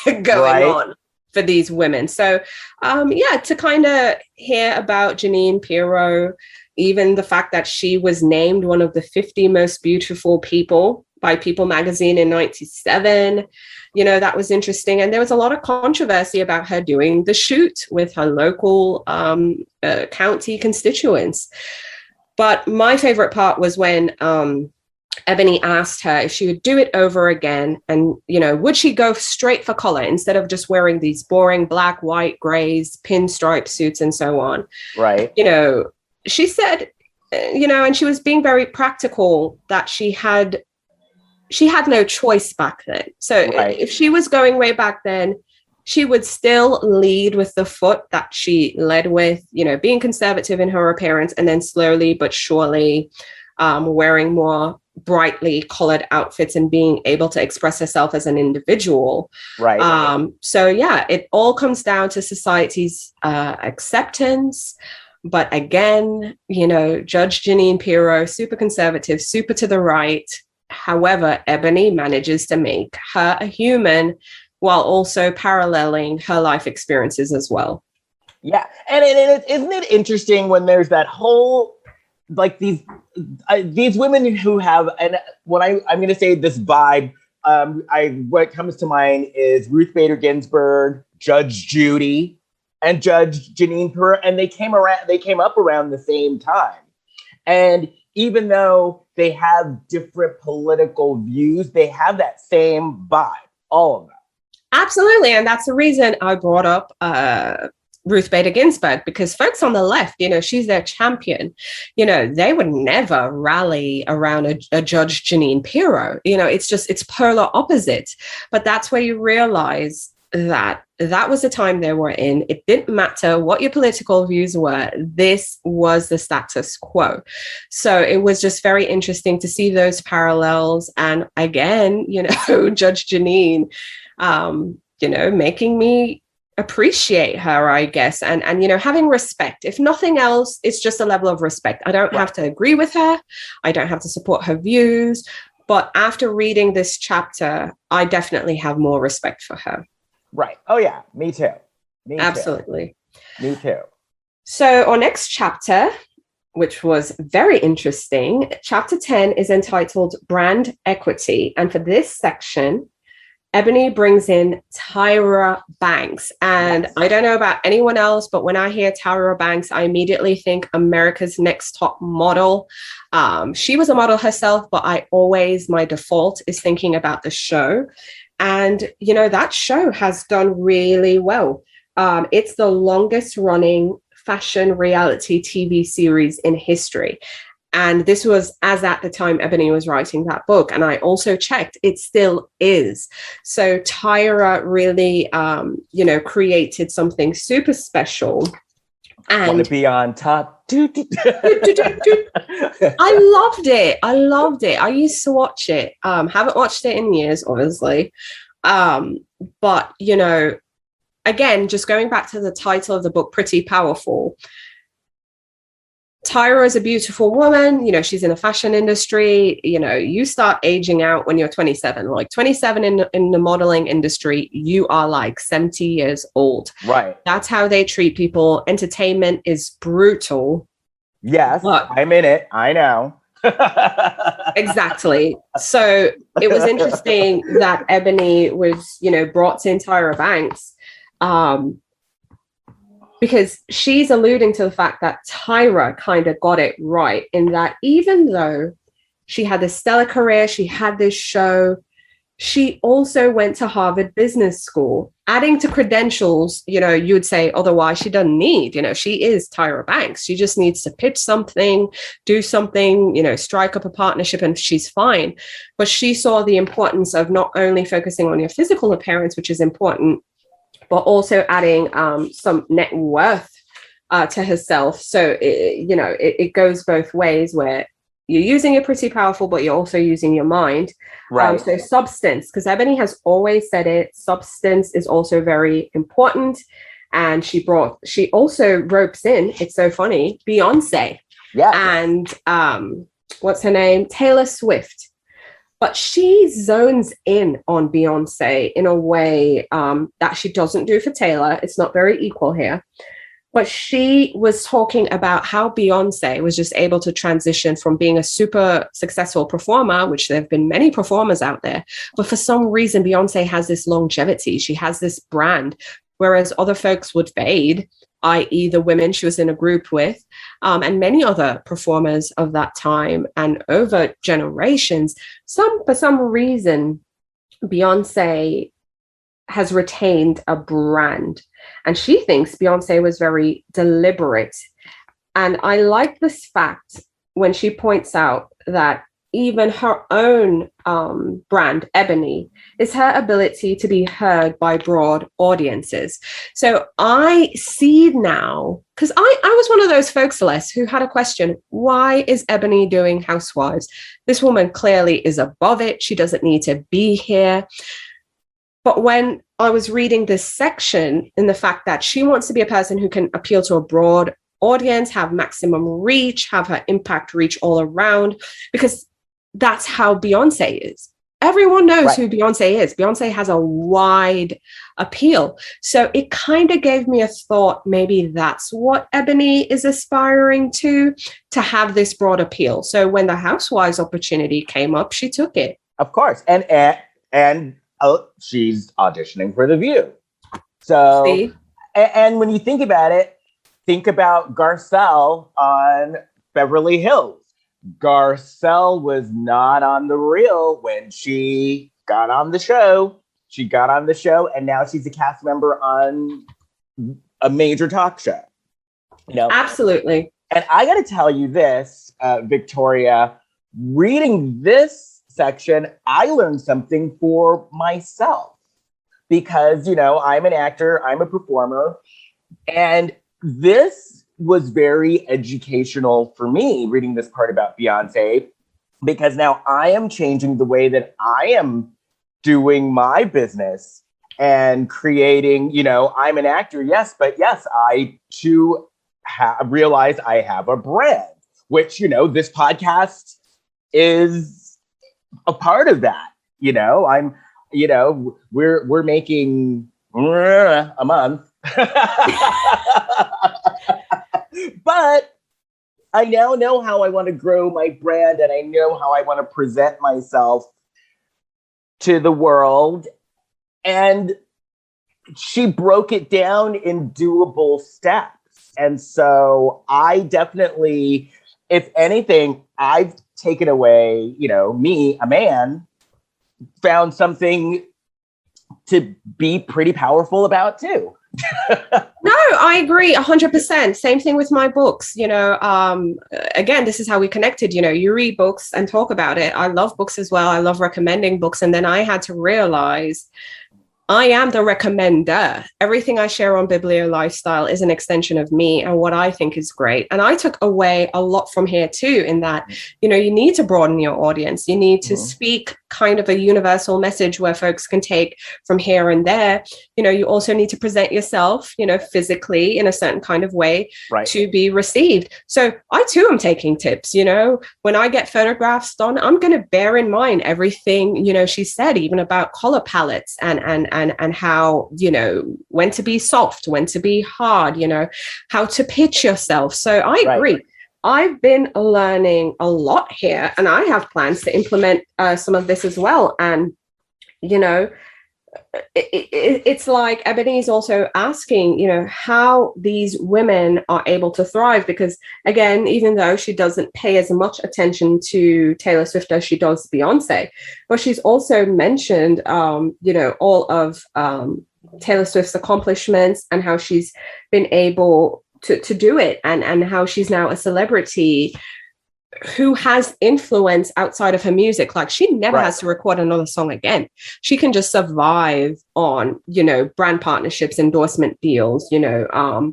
going on for these women. So, to kind of hear about Jeanine Pirro, even the fact that she was named one of the 50 most beautiful people by People magazine in 1997, that was interesting. And there was a lot of controversy about her doing the shoot with her local county constituents. But my favorite part was when Eboni asked her if she would do it over again. And, would she go straight for color instead of just wearing these boring black, white, grays, pinstripe suits and so on? Right. She said, and she was being very practical, that she had no choice back then. So if she was going way back then, she would still lead with the foot that she led with, being conservative in her appearance, and then slowly but surely wearing more brightly colored outfits and being able to express herself as an individual. Right. It all comes down to society's acceptance. But again, Judge Jeanine Pirro, super conservative, super to the right. However, Eboni manages to make her a human while also paralleling her life experiences as well. Yeah. And isn't it interesting when there's that whole, like these women who have, and when I'm going to say this vibe, what comes to mind is Ruth Bader Ginsburg, Judge Judy, and Judge Jeanine Pirro, and they came up around the same time. And even though they have different political views, they have that same vibe, all of them. Absolutely. And that's the reason I brought up Ruth Bader Ginsburg, because folks on the left, she's their champion. They would never rally around a Judge Jeanine Pirro. It's polar opposite. But that's where you realize that was the time they were in. It didn't matter what your political views were. This was the status quo. So it was just very interesting to see those parallels. And again, Judge Jeanine, making me appreciate her, I guess, and having respect. If nothing else, it's just a level of respect. I don't have to agree with her. I don't have to support her views. But after reading this chapter, I definitely have more respect for her. Right. Oh, yeah. Me too. Absolutely. Me too. So our next chapter, which was very interesting, chapter 10 is entitled Brand Equity. And for this section, Eboni brings in Tyra Banks. And I don't know about anyone else, but when I hear Tyra Banks, I immediately think America's Next Top Model. She was a model herself, but my default is thinking about the show. And, that show has done really well. It's the longest running fashion reality TV series in history. And this was as at the time Eboni was writing that book. And I also checked, it still is. So Tyra really, created something super special. And want to be on top. I loved it. I used to watch it. Haven't watched it in years, obviously. But, again, just going back to the title of the book, Pretty Powerful. Tyra is a beautiful woman. She's in the fashion industry. You start aging out when you're 27. Like 27 in the modeling industry, you are like 70 years old. Right. That's how they treat people. Entertainment is brutal. Yes, I'm in it. I know. Exactly. So it was interesting that Eboni was, brought in Tyra Banks. Because she's alluding to the fact that Tyra kind of got it right in that even though she had this stellar career, she had this show, she also went to Harvard Business School, adding to credentials, you would say otherwise she doesn't need, she is Tyra Banks. She just needs to pitch something, do something, strike up a partnership and she's fine. But she saw the importance of not only focusing on your physical appearance, which is important, but also adding some net worth to herself. So, it goes both ways where you're using your Pretty Powerful, but you're also using your mind. Right. So substance, because Eboni has always said it, substance is also very important. And she also ropes in, it's so funny, Beyonce. Yeah. And what's her name? Taylor Swift. But she zones in on Beyonce in a way that she doesn't do for Taylor. It's not very equal here. But she was talking about how Beyonce was just able to transition from being a super successful performer, which there have been many performers out there. But for some reason, Beyonce has this longevity. She has this brand, whereas other folks would fade, i.e. the women she was in a group with, and many other performers of that time and over generations. For some reason, Beyonce has retained a brand, and she thinks Beyonce was very deliberate. And I like this fact when she points out that even her own brand, Eboni, is her ability to be heard by broad audiences. So I see now, because I was one of those folks, Celeste, who had a question, why is Eboni doing Housewives? This woman clearly is above it. She doesn't need to be here. But when I was reading this section in the fact that she wants to be a person who can appeal to a broad audience, have maximum reach, have her impact reach all around, because that's how Beyonce is. Everyone knows who Beyonce is. Beyonce has a wide appeal. So it kind of gave me a thought, maybe that's what Eboni is aspiring to have this broad appeal. So when the Housewives opportunity came up, she took it. Of course. And she's auditioning for The View. So, see? And when you think about it, think about Garcelle on Beverly Hills. Garcelle was not on The Real when she got on the show. She got on the show, and now she's a cast member on a major talk show. Absolutely. And I got to tell you this, Victoria, reading this section, I learned something for myself because, I'm an actor, I'm a performer, and this was very educational for me reading this part about Beyonce, because now I am changing the way that I am doing my business and creating, I'm an actor, yes, but yes, I too realize I have a brand, which, this podcast is a part of that. We're making a month. But I now know how I want to grow my brand, and I know how I want to present myself to the world. And she broke it down in doable steps. And so I definitely, if anything, I've taken away, me, a man, found something to be pretty powerful about too. No, I agree 100%. Same thing with my books. Again, this is how we connected. You read books and talk about it. I love books as well. I love recommending books. And then I had to realize I am the recommender. Everything I share on Biblio Lifestyle is an extension of me and what I think is great. And I took away a lot from here too, in that, you need to broaden your audience. You need to speak kind of a universal message where folks can take from here and there. You also need to present yourself, physically in a certain kind of way to be received. So I too am taking tips. When I get photographs done, I'm going to bear in mind everything, she said, even about color palettes and how, when to be soft, when to be hard, how to pitch yourself. So I agree. I've been learning a lot here, and I have plans to implement some of this as well. And, it's like Eboni's also asking, how these women are able to thrive, because again, even though she doesn't pay as much attention to Taylor Swift as she does Beyonce, but she's also mentioned, all of Taylor Swift's accomplishments and how she's been able to do it, and how she's now a celebrity who has influence outside of her music. Like, she never has to record another song again. She can just survive on, brand partnerships, endorsement deals,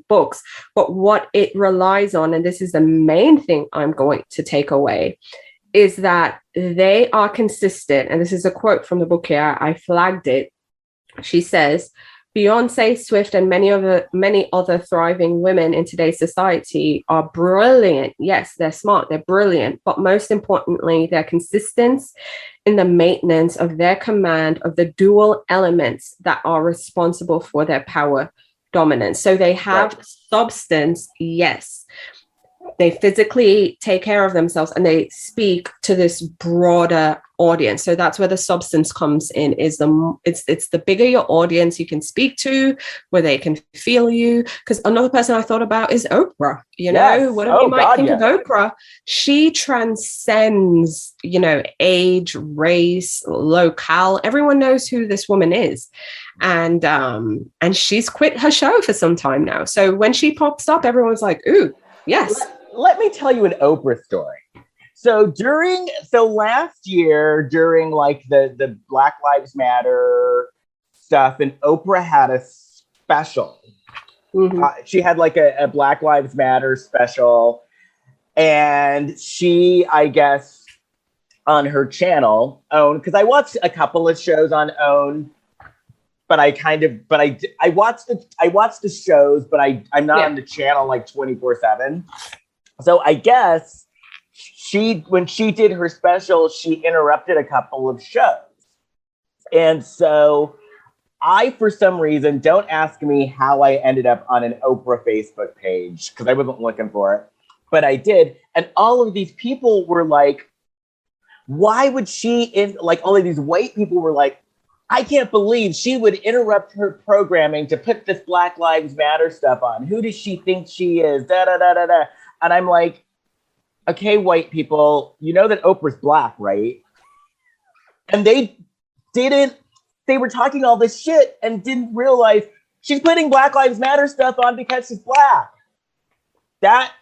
books. But what it relies on, and this is the main thing I'm going to take away, is that they are consistent. And this is a quote from the book here. I flagged it. She says, Beyonce, Swift, and many other thriving women in today's society are brilliant. Yes, they're smart, they're brilliant, but most importantly, they're consistent in the maintenance of their command of the dual elements that are responsible for their power dominance. So they have substance, yes. They physically take care of themselves, and they speak to this broader audience. So that's where the substance comes in. It's the bigger your audience you can speak to, where they can feel you. Because another person I thought about is Oprah. Whatever you might think of Oprah, she transcends, age, race, locale. Everyone knows who this woman is. And she's quit her show for some time now. So when she pops up, everyone's like, ooh, yes. Let me tell you an Oprah story. So last year, during like the Black Lives Matter stuff, and Oprah had a special. She had like a Black Lives Matter special, and she, I guess, on her channel, OWN, because I watched a couple of shows on OWN, but I watched the shows, but I'm not on the channel like 24/7. So I guess when she did her special, she interrupted a couple of shows. And so I, for some reason, don't ask me how I ended up on an Oprah Facebook page, because I wasn't looking for it, but I did. And all of these people were like, why would all of these white people were like, I can't believe she would interrupt her programming to put this Black Lives Matter stuff on. Who does she think she is? Da, da, da, da, da. And I'm like, okay, white people, you know that Oprah's Black, right? And they were talking all this shit and didn't realize she's putting Black Lives Matter stuff on because she's Black. That's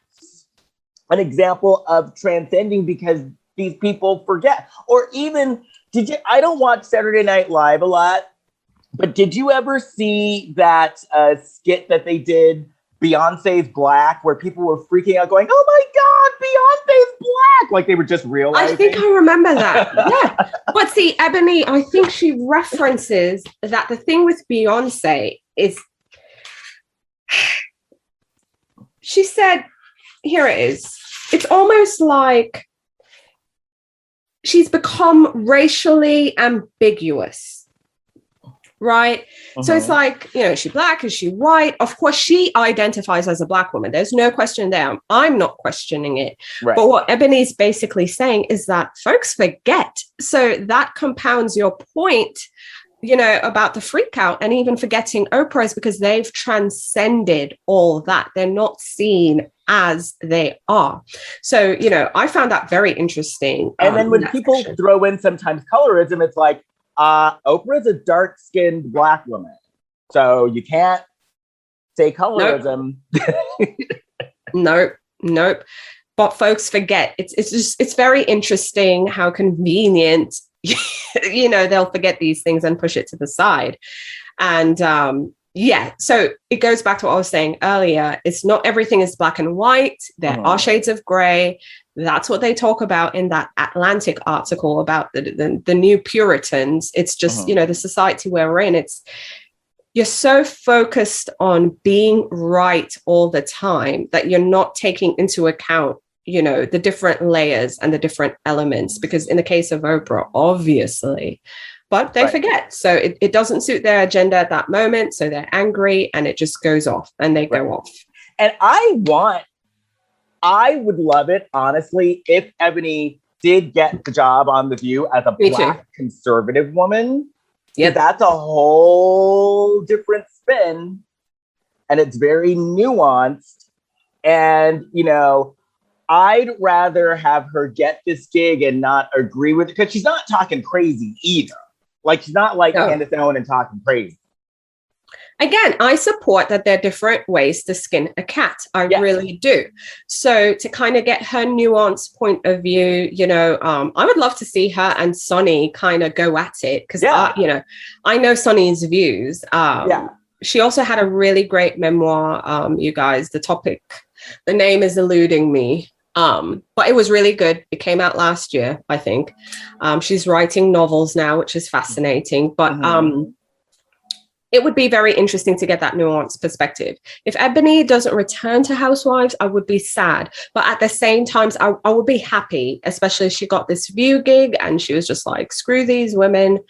an example of transcending, because these people forget. Or even, I don't watch Saturday Night Live a lot, but did you ever see that skit that they did, Beyonce's Black, where people were freaking out going, oh my God, Beyonce's Black. Like they were just realizing. I think I remember that. Yeah. But see, Eboni, I think she references that the thing with Beyonce is, she said, here it is. It's almost like she's become racially ambiguous. Right. So it's like, is she Black? Is she white? Of course, she identifies as a Black woman. There's no question there. I'm not questioning it. Right. But what Eboni's basically saying is that folks forget. So that compounds your point, about the freak out, and even forgetting Oprah, is because they've transcended all that. They're not seen as they are. So, I found that very interesting. And then when people throw in sometimes colorism, it's like, Oprah's a dark-skinned Black woman, so you can't say colorism. Nope. But folks forget. It's very interesting how convenient, they'll forget these things and push it to the side. And so it goes back to what I was saying earlier. It's not everything is black and white. There are shades of gray. That's what they talk about in that Atlantic article about the new Puritans. It's just, the society where we're in. You're so focused on being right all the time that you're not taking into account, the different layers and the different elements, because in the case of Oprah, obviously, but they forget. So it doesn't suit their agenda at that moment. So they're angry and it just goes off and they go off. And I would love it, honestly, if Eboni did get the job on The View as a Black conservative woman. Yeah, that's a whole different spin. And it's very nuanced. And, I'd rather have her get this gig and not agree with it, because she's not talking crazy either. Like, she's not like Candace Owen and talking crazy. Again, I support that there are different ways to skin a cat. I really do. So to kind of get her nuanced point of view, I would love to see her and Sonny kind of go at it, because, I know Sonny's views. She also had a really great memoir, you guys. The name is eluding me. But it was really good. It came out last year, I think. She's writing novels now, which is fascinating. But it would be very interesting to get that nuanced perspective. If Eboni doesn't return to Housewives, I would be sad. But at the same time, I would be happy, especially if she got this View gig and she was just like, screw these women.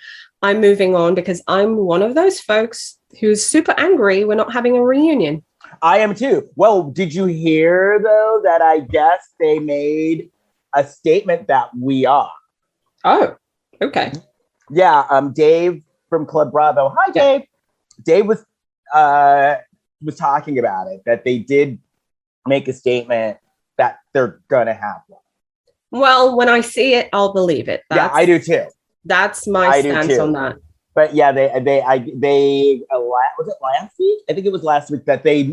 I'm moving on, because I'm one of those folks who's super angry we're not having a reunion. I am too. Well, did you hear, though, that I guess they made a statement that we are? Oh, okay. Yeah, Dave from Club Bravo. Hi, Dave. Dave was talking about it, that they did make a statement that they're gonna have one. Well, when I see it, I'll believe it. I do too. That's my stance on that. But yeah, they was it last week? I think it was last week that they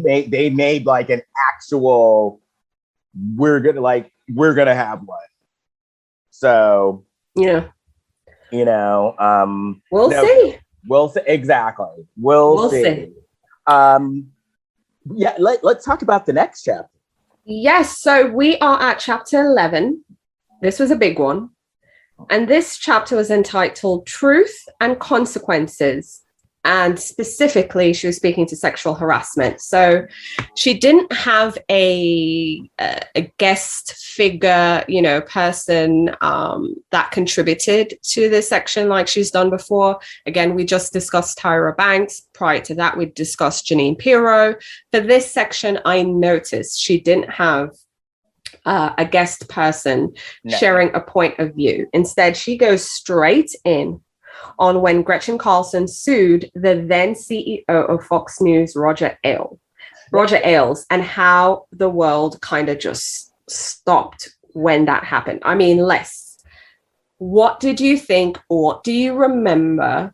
made like an actual, we're gonna have one. So yeah, we'll see. We'll see. Exactly. We'll see. Let's talk about the next chapter. Yes. So we are at chapter 11. This was a big one. And this chapter was entitled Truth and Consequences. And specifically, she was speaking to sexual harassment. So she didn't have a guest figure, person that contributed to this section like she's done before. Again, we just discussed Tyra Banks. Prior to that, we discussed Jeanine Pirro. For this section, I noticed she didn't have a guest person sharing a point of view. Instead, she goes straight in on when Gretchen Carlson sued the then CEO of Fox News, Roger Ailes, and how the world kind of just stopped when that happened. I mean, Les, what did you think? What do you remember?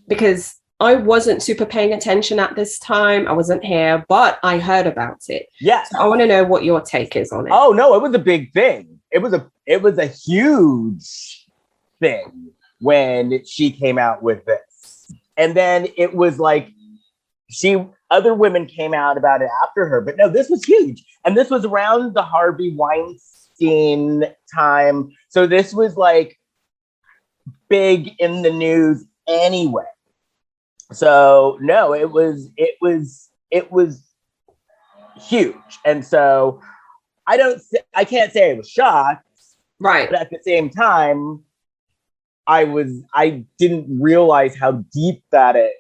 Because I wasn't super paying attention at this time. I wasn't here, but I heard about it. Yes. So I want to know what your take is on it. Oh, no, it was a big thing. It was a huge thing when she came out with this. And then it was like other women came out about it after her, but no, this was huge. And this was around the Harvey Weinstein time. So this was like big in the news anyway. So no, it was huge. And so I can't say I was shocked. Right. But at the same time, I didn't realize how deep that it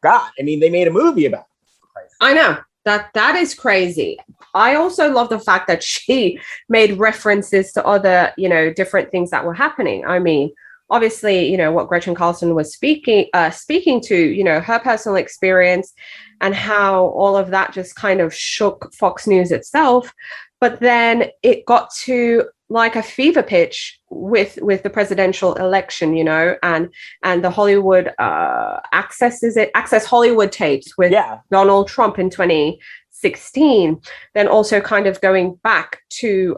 got. I mean, they made a movie about it. I know. That is crazy. I also love the fact that she made references to other, different things that were happening. I mean, obviously, what Gretchen Carlson was speaking to, her personal experience and how all of that just kind of shook Fox News itself. But then it got to like a fever pitch with the presidential election, you know, and the Hollywood Access Hollywood tapes with Donald Trump in 2016, then also kind of going back to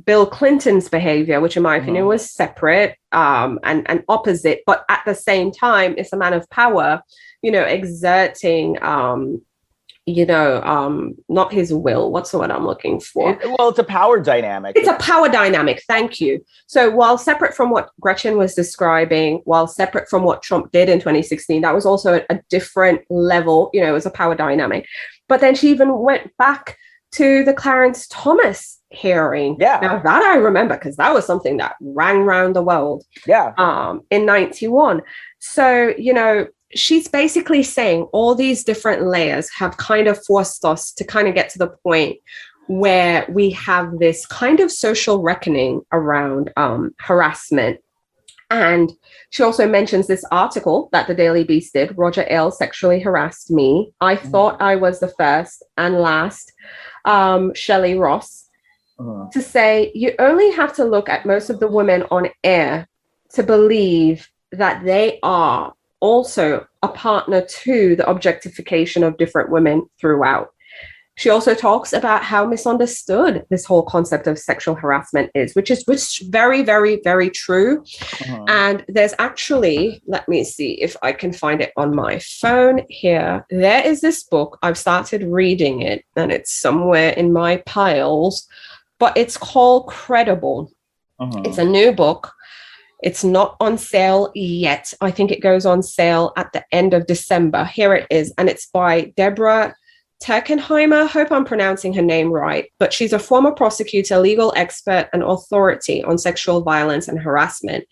Bill Clinton's behavior, which in my opinion was separate and opposite, but at the same time, it's a man of power, you know, exerting not his will. What's the word I'm looking for? Well, it's a power dynamic. It's a power dynamic. Thank you. So while separate from what Gretchen was describing, while separate from what Trump did in 2016, that was also a different level, you know, it was a power dynamic. But then she even went back to the Clarence Thomas hearing. Yeah. Now that I remember, because that was something that rang around the world. Yeah. In 91. So, you know, she's basically saying all these different layers have kind of forced us to kind of get to the point where we have this kind of social reckoning around harassment. And she also mentions this article that the Daily Beast did, Roger Ailes sexually harassed me. I thought I was the first and last, Shelley Ross, to say you only have to look at most of the women on air to believe that they are also a partner to the objectification of different women throughout. She also talks about how misunderstood this whole concept of sexual harassment is, which is very, very, very true. And there's actually, let me see if I can find it on my phone here. There is this book. I've started reading it and it's somewhere in my piles, but it's called Credible. It's a new book. It's not on sale yet. I think it goes on sale at the end of December. Here it is. And it's by Deborah Terkenheimer. Hope I'm pronouncing her name right. But she's a former prosecutor, legal expert, and authority on sexual violence and harassment.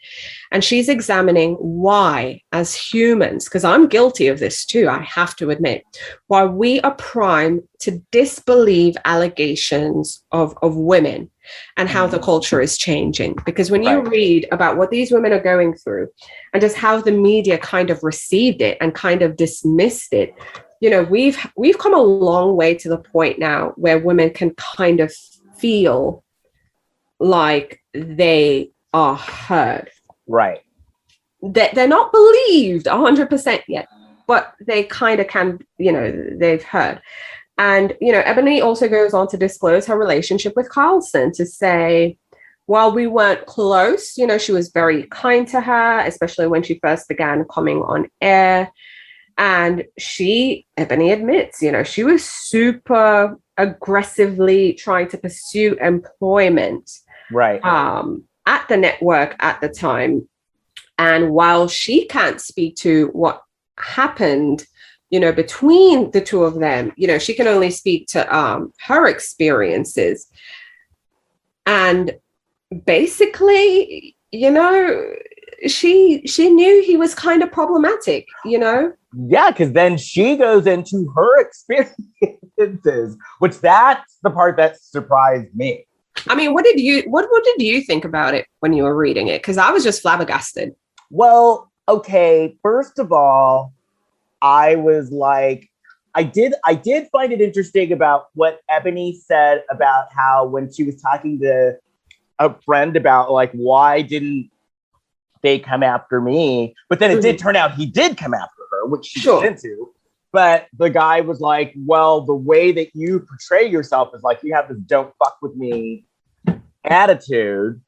And she's examining why, as humans, because I'm guilty of this too, I have to admit, why we are primed to disbelieve allegations of women and how the culture is changing. Because when you read about what these women are going through and just how the media kind of received it and kind of dismissed it, you know, we've come a long way to the point now where women can kind of feel like they are heard. Right. They're not believed 100% yet, but they kind of can, you know, they've heard. And, you know, Eboni also goes on to disclose her relationship with Carlson, to say, while we weren't close, you know, she was very kind to her, especially when she first began coming on air. And Eboni admits, you know, she was super aggressively trying to pursue employment at the network at the time. And while she can't speak to what happened, you know, between the two of them, you know, she can only speak to her experiences. And basically, you know, she knew he was kind of problematic, you know? Yeah, because then she goes into her experiences, which that's the part that surprised me. I mean, what did you think about it when you were reading it? Because I was just flabbergasted. Well, okay, first of all, I was like, I did find it interesting about what Eboni said about how when she was talking to a friend about like, why didn't they come after me? But then it did turn out he did come after her, which she was into. But the guy was like, well, the way that you portray yourself is like, you have this don't fuck with me attitude,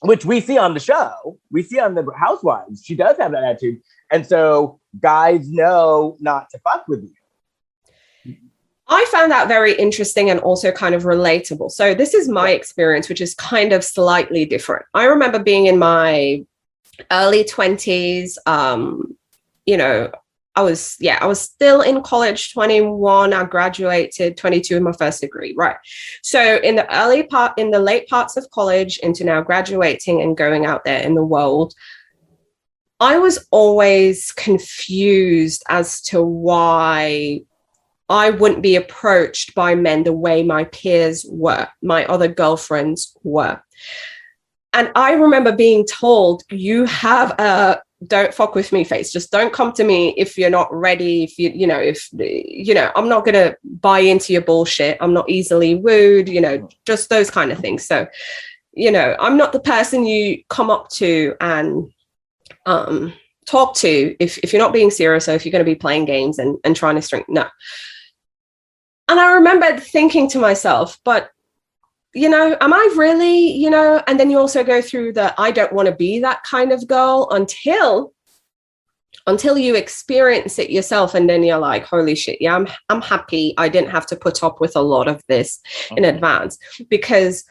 which we see on the show. We see on the Housewives. She does have that attitude. And so guys know not to fuck with you. I found that very interesting and also kind of relatable. So this is my experience, which is kind of slightly different. I remember being in my early 20s. You know, I was still in college, 21. I graduated 22 in my first degree. Right. So in the late parts of college into now graduating and going out there in the world, I was always confused as to why I wouldn't be approached by men the way my peers were, my other girlfriends were. And I remember being told, you have a don't fuck with me face. Just don't come to me if you're not ready. I'm not going to buy into your bullshit. I'm not easily wooed, you know, just those kind of things. So I'm not the person you come up to and talk to if you're not being serious, or if you're going to be playing games and trying to string. No. And I remember thinking to myself, but, am I really, and then you also go through I don't want to be that kind of girl until you experience it yourself. And then you're like, holy shit, yeah, I'm happy I didn't have to put up with a lot of this in advance. Because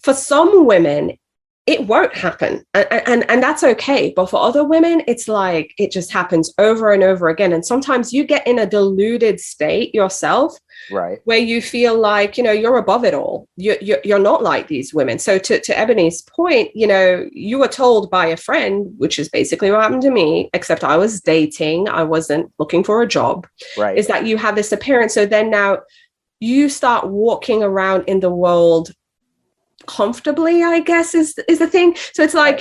for some women, it won't happen. And that's okay. But for other women, it's like it just happens over and over again. And sometimes you get in a deluded state yourself, right, where you feel like, you're above it all. You're not like these women. So to Eboni's point, you were told by a friend, which is basically what happened to me, except I was dating. I wasn't looking for a job. Right. Is that you have this appearance. So then now you start walking around in the world comfortably, I guess is the thing. So it's like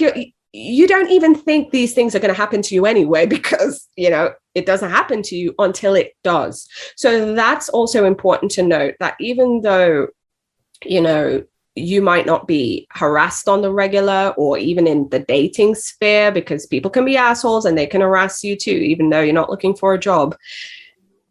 you don't even think these things are going to happen to you anyway, because it doesn't happen to you until it does. So that's also important to note, that even though you might not be harassed on the regular, or even in the dating sphere, because people can be assholes and they can harass you too, even though you're not looking for a job,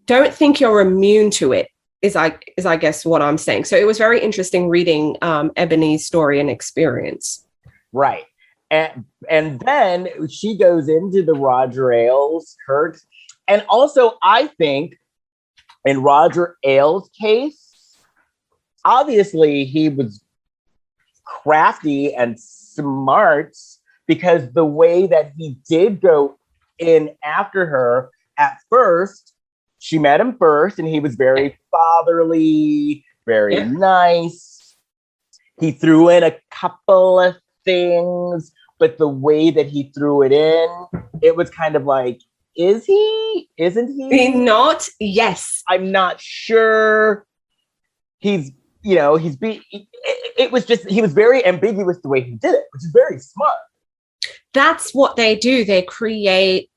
don't think you're immune to it. Is I guess what I'm saying. So it was very interesting reading Eboni's story and experience. Right. And then she goes into the Roger Ailes hurt. And also, I think in Roger Ailes' case, obviously he was crafty and smart, because the way that he did go in after her at first, she met him first, and he was very fatherly, very nice. He threw in a couple of things, but the way that he threw it in, it was kind of like, is he? Isn't he? Not? Yes. I'm not sure. It was just, he was very ambiguous the way he did it, which is very smart. That's what they do. They create...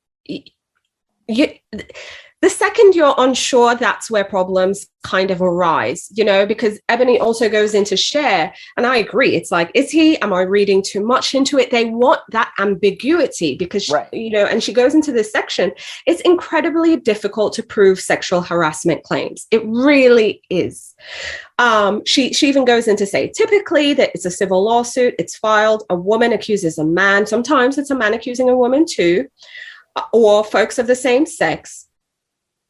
The second you're unsure, that's where problems kind of arise, because Eboni also goes into share. And I agree. It's like, am I reading too much into it? They want that ambiguity because, and she goes into this section. It's incredibly difficult to prove sexual harassment claims. It really is. She even goes in to say, typically that it's a civil lawsuit. It's filed. A woman accuses a man. Sometimes it's a man accusing a woman too, or folks of the same sex,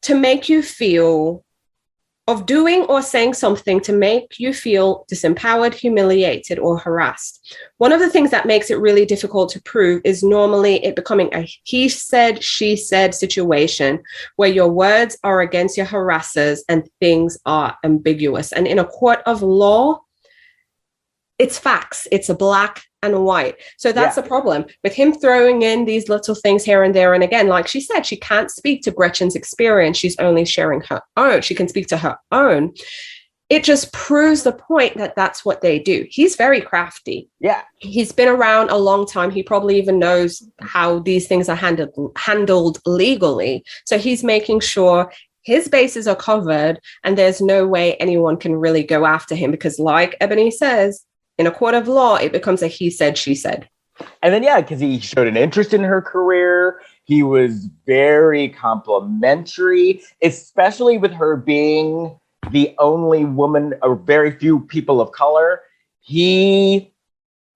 to make you feel of doing or saying something to make you feel disempowered, humiliated, or harassed. One of the things that makes it really difficult to prove is normally it becoming a he said, she said situation where your words are against your harassers and things are ambiguous. And in a court of law, it's facts. It's a black and white. So that's a problem with him throwing in these little things here and there. And again, like she said, she can't speak to Gretchen's experience. She's only sharing her own. She can speak to her own. It just proves the point that that's what they do. He's very crafty. Yeah. He's been around a long time. He probably even knows how these things are handled legally. So he's making sure his bases are covered and there's no way anyone can really go after him, because like Eboni says, in a court of law, it becomes a he said, she said. And then, because he showed an interest in her career. He was very complimentary, especially with her being the only woman or very few people of color. He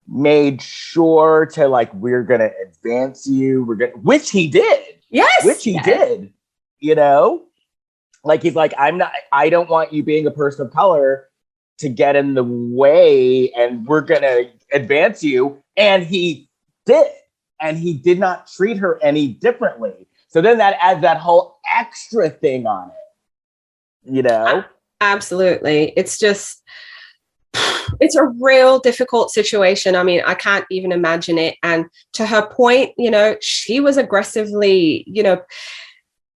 made sure to we're going to advance you. Which he did. Yes. Which he did, he's like, I don't want you being a person of color to get in the way, and we're going to advance you. And he did. And he did not treat her any differently. So then that adds that whole extra thing on it, Absolutely. It's just, it's a real difficult situation. I mean, I can't even imagine it. And to her point, she was aggressively,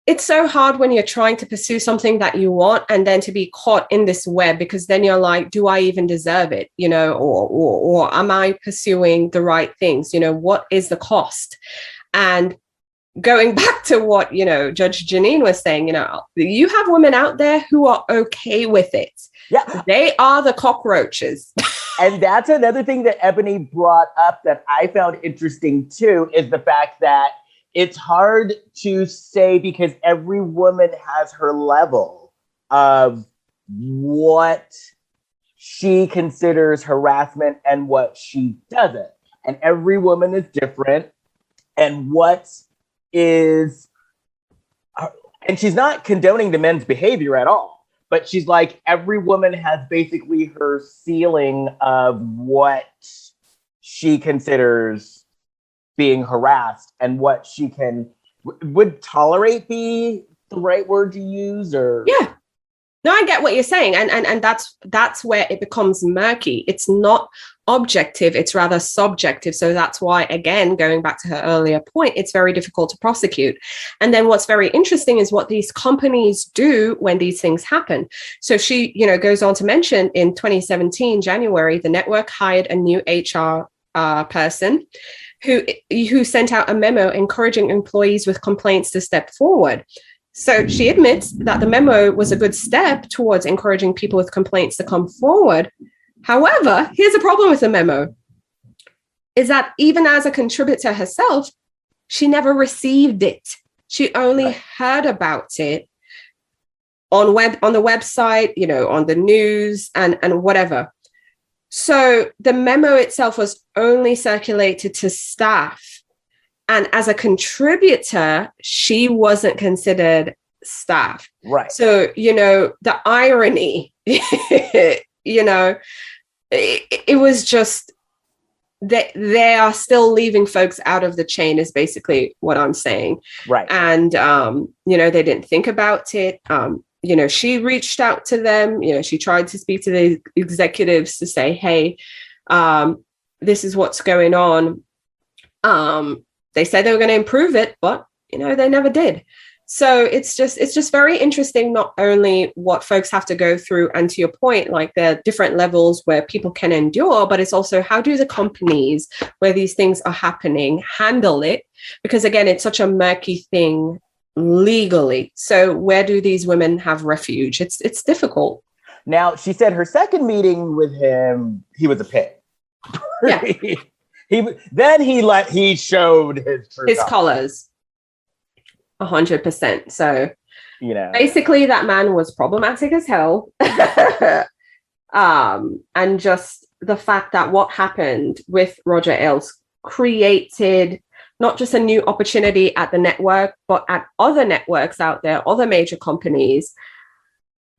it's so hard when you're trying to pursue something that you want and then to be caught in this web, because then you're like, do I even deserve it? Or am I pursuing the right things? What is the cost? And going back to what, Judge Jeanine was saying, you have women out there who are okay with it. Yeah. They are the cockroaches. And that's another thing that Eboni brought up that I found interesting too, is the fact that it's hard to say because every woman has her level of what she considers harassment and what she doesn't. And every woman is different. And what is, and she's not condoning the men's behavior at all, but she's like, every woman has basically her ceiling of what she considers being harassed and what she can, would tolerate be the right word to use, or? Yeah. No, I get what you're saying. And that's where it becomes murky. It's not objective, it's rather subjective. So that's why, again, going back to her earlier point, it's very difficult to prosecute. And then what's very interesting is what these companies do when these things happen. So she, goes on to mention in 2017, January, the network hired a new HR person who sent out a memo encouraging employees with complaints to step forward. So she admits that the memo was a good step towards encouraging people with complaints to come forward. However, here's a problem with the memo, is that even as a contributor herself, she never received it. She only heard about it on the website, on the news and whatever. So the memo itself was only circulated to staff. And as a contributor, she wasn't considered staff. Right. So, the irony, it was just that they are still leaving folks out of the chain is basically what I'm saying. Right. And, they didn't think about it. She reached out to them. She tried to speak to the executives to say, hey, this is what's going on. They said they were going to improve it, but, they never did. So it's just very interesting, not only what folks have to go through, and to your point, like there are different levels where people can endure, but it's also how do the companies where these things are happening handle it? Because again, it's such a murky thing legally. So where do these women have refuge? It's difficult. Now, she said her second meeting with him, he was a pig. Yeah. He showed his colors 100%. So basically that man was problematic as hell. And just the fact that what happened with Roger Ailes created not just a new opportunity at the network, but at other networks out there, other major companies,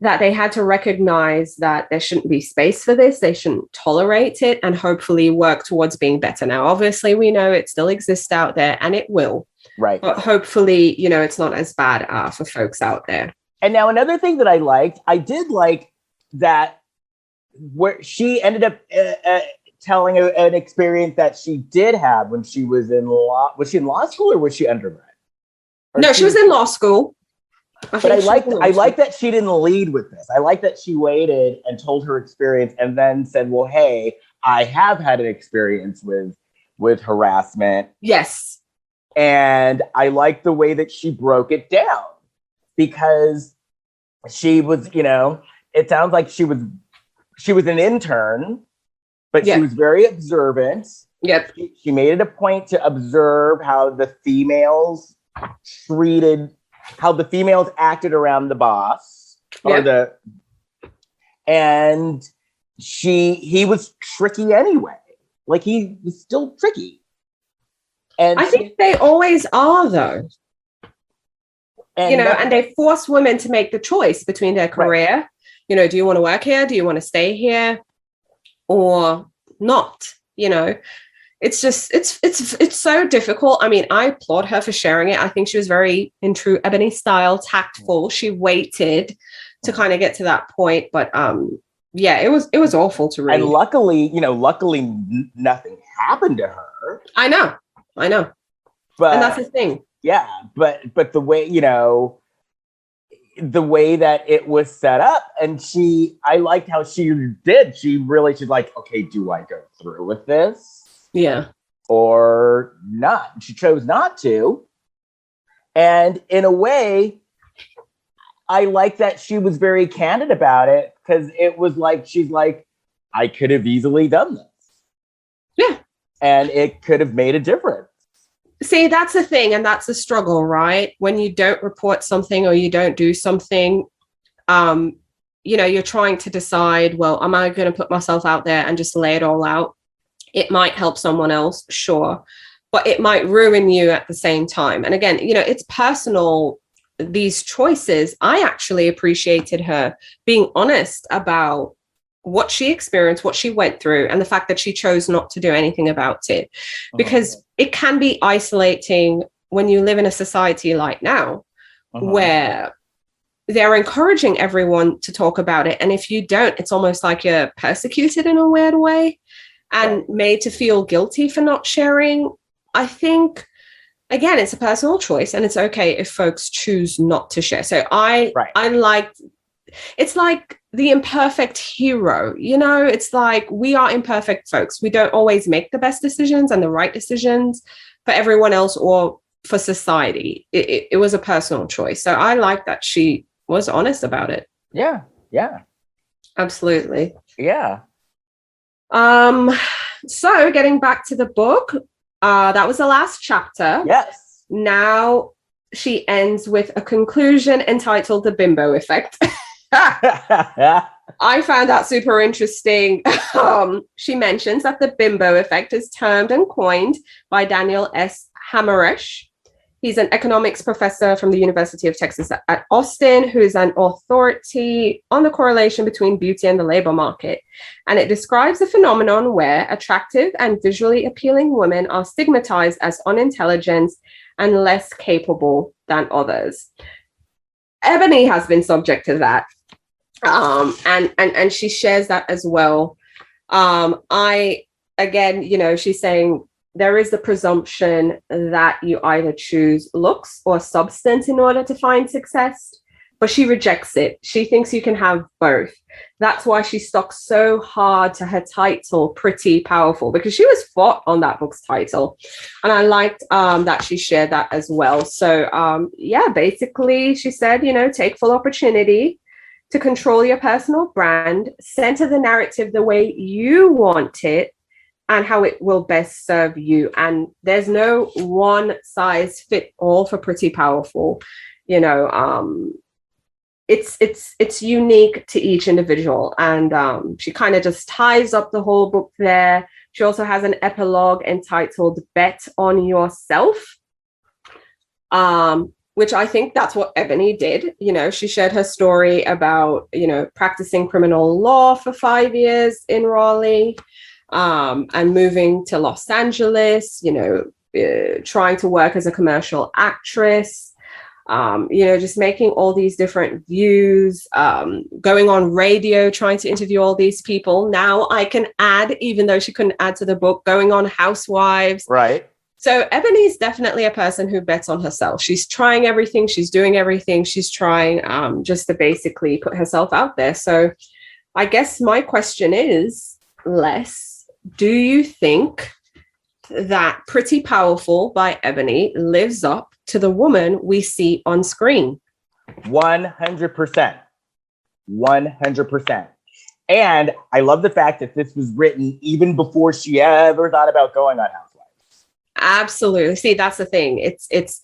that they had to recognize that there shouldn't be space for this. They shouldn't tolerate it, and hopefully work towards being better. Now, obviously, we know it still exists out there, and it will. Right. But hopefully, it's not as bad for folks out there. And now another thing that I did like that where she ended up telling an experience that she did have when she was in law. Was she in law school or was she undergrad? No, she was in law school. But I like that she didn't lead with this. I like that she waited and told her experience and then said, well, hey, I have had an experience with harassment. Yes. And I like the way that she broke it down, because she was, it sounds like she was an intern, but she was very observant. Yep. She made it a point to observe how the females acted around the boss, and he was tricky anyway. Like, he was still tricky. And I think they always are, though. And they force women to make the choice between their career. Right. Do you want to work here? Do you want to stay here or not? It's just, it's so difficult. I mean, I applaud her for sharing it. I think she was very, in true Eboni style, tactful. She waited to kind of get to that point. But it was awful to read. And luckily nothing happened to her. I know. But, and that's the thing. Yeah. But the way, the way that it was set up, and I liked how she did. She's like, okay, do I go through with this? Yeah. Or not? She chose not to. And in a way, I like that she was very candid about it, because it was like, she's like, I could have easily done this. Yeah. And it could have made a difference. See, that's the thing. And that's a struggle, right? When you don't report something or you don't do something, you're trying to decide, well, am I going to put myself out there and just lay it all out? It might help someone else, sure, but it might ruin you at the same time. And again, it's personal, these choices. I actually appreciated her being honest about what she experienced, what she went through, and the fact that she chose not to do anything about it. Because it can be isolating when you live in a society like now, where they're encouraging everyone to talk about it. And if you don't, it's almost like you're persecuted in a weird way and made to feel guilty for not sharing. I think, again, it's a personal choice, and it's okay if folks choose not to share. So I like, it's like the imperfect hero, it's like we are imperfect folks. We don't always make the best decisions and the right decisions for everyone else or for society. It was a personal choice. So I like that she was honest about it. Yeah. Yeah. Absolutely. Yeah. So getting back to the book, that was the last chapter. Yes. Now she ends with a conclusion entitled The Bimbo Effect. I found that super interesting. She mentions that the bimbo effect is termed and coined by Daniel S. Hammerich. He's an economics professor from the University of Texas at Austin, who is an authority on the correlation between beauty and the labor market. And it describes a phenomenon where attractive and visually appealing women are stigmatized as unintelligent and less capable than others. Eboni has been subject to that. And she shares that as well. She's saying there is the presumption that you either choose looks or substance in order to find success, but she rejects it. She thinks you can have both. That's why she stuck so hard to her title, Pretty Powerful, because she was fought on that book's title. And I liked that she shared that as well. So basically she said, take full opportunity to control your personal brand, center the narrative the way you want it, and how it will best serve you. And there's no one size fit all for Pretty Powerful. It's unique to each individual. And she kind of just ties up the whole book there. She also has an epilogue entitled Bet on Yourself, which I think that's what Eboni did. She shared her story about, practicing criminal law for 5 years in Raleigh, and moving to Los Angeles, trying to work as a commercial actress, just making all these different views, going on radio, trying to interview all these people. Now I can add, even though she couldn't add to the book, going on Housewives. Right. So Eboni is definitely a person who bets on herself. She's trying everything. She's doing everything. She's trying just to basically put herself out there. So I guess my question is, Les, do you think that Pretty Powerful by Eboni lives up to the woman we see on screen? 100%. 100%. And I love the fact that this was written even before she ever thought about going on Housewives. Absolutely. See, that's the thing. It's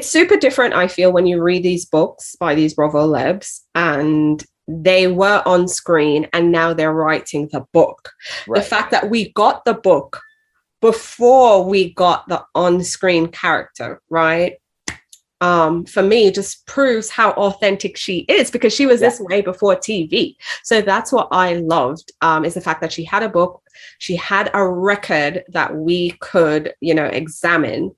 super different, I feel, when you read these books by these Bravo Lebs and they were on screen and now they're writing the book. Right. The fact that we got the book before we got the on-screen character, right? For me, just proves how authentic she is, because she was this way before TV. So that's what I loved, is the fact that she had a book, she had a record that we could, examine.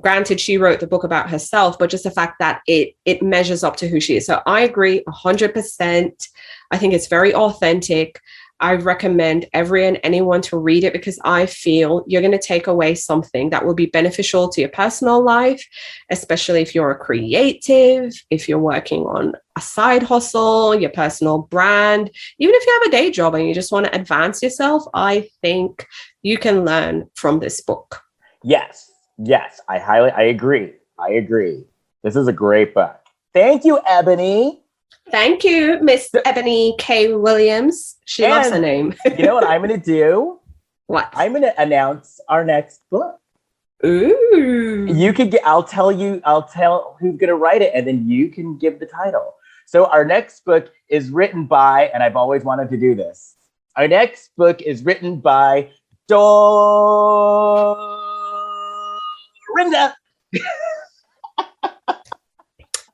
Granted, she wrote the book about herself, but just the fact that it measures up to who she is. So I agree 100%. I think it's very authentic. I recommend every and anyone to read it, because I feel you're going to take away something that will be beneficial to your personal life, especially if you're a creative, if you're working on a side hustle, your personal brand, even if you have a day job and you just want to advance yourself. I think you can learn from this book. Yes, I agree. This is a great book. Thank you, Eboni. Thank you, Miss Eboni K Williams. She loves her name. You know what I'm going to do? What? I'm going to announce our next book. Ooh. You could get, I'll tell who's going to write it, and then you can give the title. So our next book is written by, and I've always wanted to do this. Our next book is written by Dorinda.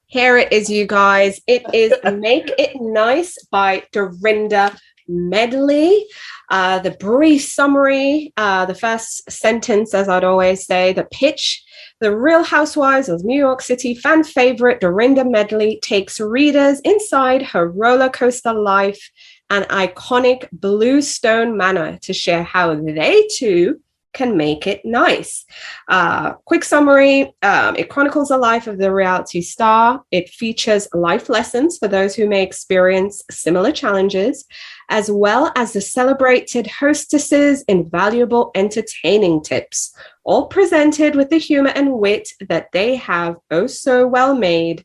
Here it is, you guys. It is Make It Nice by Dorinda Medley. The brief summary, the first sentence, as I'd always say, the pitch. The Real Housewives of New York City fan favorite Dorinda Medley takes readers inside her roller coaster life and iconic Bluestone Manor to share how they too can make it nice. Quick summary, it chronicles the life of the reality star. It features life lessons for those who may experience similar challenges, as well as the celebrated hostesses' invaluable entertaining tips, all presented with the humor and wit that they have oh so well made.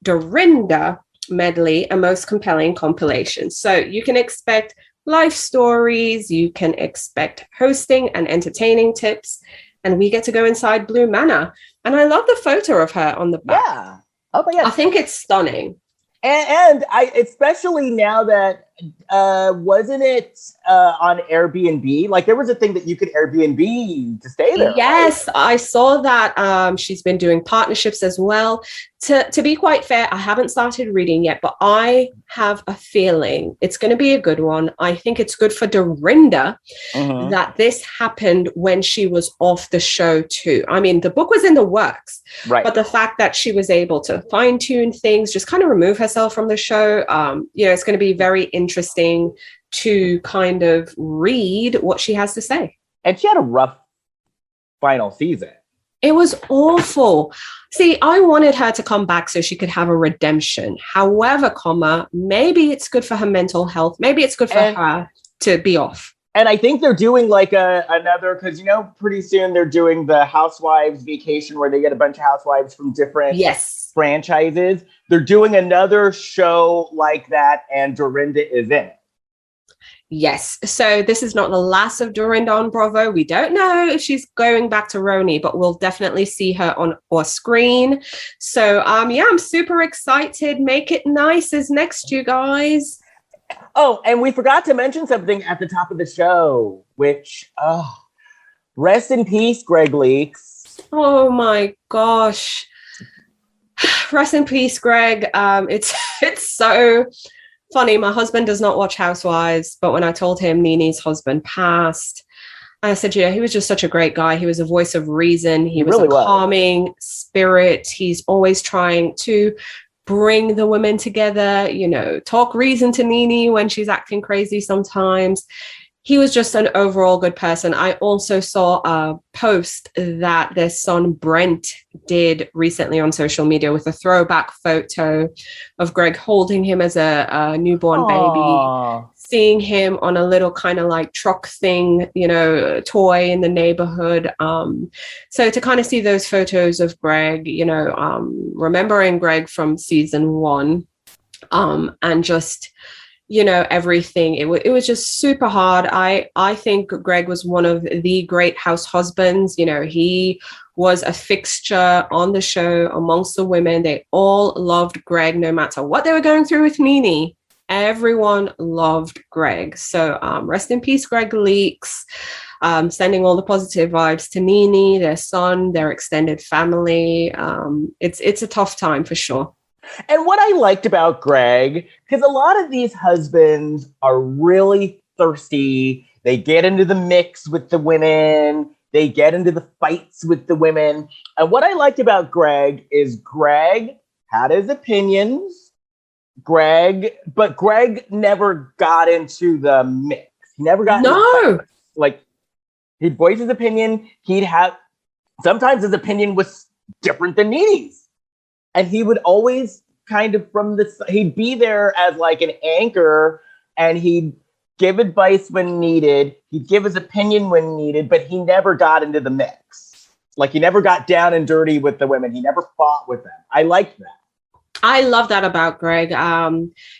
Dorinda Medley, a most compelling compilation. So you can expect life stories, you can expect hosting and entertaining tips, and we get to go inside Blue Manor. And I love the photo of her on the back. Yeah. Oh, but yeah. I think it's stunning. And I, especially now that, wasn't it on Airbnb? Like there was a thing that you could Airbnb to stay there. Yes, right? I saw that. She's been doing partnerships as well. To be quite fair, I haven't started reading yet, but I have a feeling it's going to be a good one. I think it's good for Dorinda that this happened when she was off the show too. I mean, the book was in the works, right? But the fact that she was able to fine tune things, just kind of remove herself from the show, it's going to be very interesting to kind of read what she has to say. And she had a rough final season. It was awful. See, I wanted her to come back so she could have a redemption. However, maybe it's good for her mental health. Maybe it's good for her to be off. And I think they're doing like another, because, pretty soon they're doing the Housewives vacation where they get a bunch of housewives from different franchises. They're doing another show like that, and Dorinda is in it. Yes. So this is not the last of Dorinda on Bravo. We don't know if she's going back to Roni, but we'll definitely see her on our screen. So, I'm super excited. Make It Nice is next, you guys. Oh, and we forgot to mention something at the top of the show, which, rest in peace, Greg Leaks. Oh my gosh. Rest in peace, Greg. It's so funny. My husband does not watch Housewives, but when I told him Nene's husband passed, I said, he was just such a great guy. He was a voice of reason. He was really a calming spirit. He's always trying to bring the women together, talk reason to Nene when she's acting crazy sometimes. He was just an overall good person. I also saw a post that their son Brent did recently on social media with a throwback photo of Greg holding him as a newborn baby, seeing him on a little kind of like truck thing, toy in the neighborhood. So to kind of see those photos of Greg, remembering Greg from season 1, and just, everything. It was just super hard. I think Greg was one of the great house husbands. He was a fixture on the show amongst the women. They all loved Greg, no matter what they were going through with Nene. Everyone loved Greg. So rest in peace, Greg Leaks. Sending all the positive vibes to Nene, their son, their extended family. It's a tough time for sure. And what I liked about Greg, because a lot of these husbands are really thirsty. They get into the mix with the women. They get into the fights with the women. And what I liked about Greg is Greg had his opinions. But Greg never got into the mix. He never got into the fight. Like, he'd voice his opinion. Sometimes his opinion was different than Nene's. And he would always kind of he'd be there as like an anchor, and he'd give advice when needed. He'd give his opinion when needed, but he never got into the mix. Like, he never got down and dirty with the women. He never fought with them. I liked that. I love that about Greg.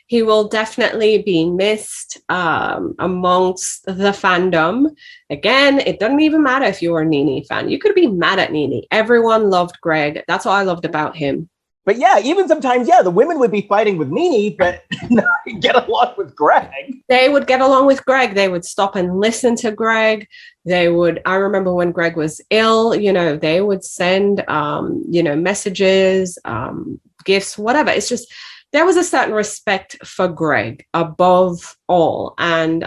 He will definitely be missed amongst the fandom. Again, it doesn't even matter if you're a NeNe fan. You could be mad at NeNe. Everyone loved Greg. That's what I loved about him. But yeah, even sometimes, the women would be fighting with NeNe, but get along with Greg. They would get along with Greg. They would stop and listen to Greg. I remember when Greg was ill, they would send, messages, gifts, whatever. It's just, there was a certain respect for Greg above all. And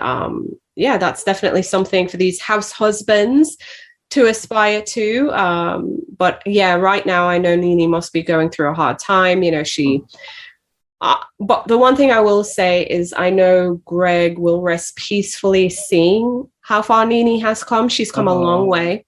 that's definitely something for these house husbands to aspire to. But right now I know NeNe must be going through a hard time. But the one thing I will say is I know Greg will rest peacefully seeing how far NeNe has come. She's come a long way.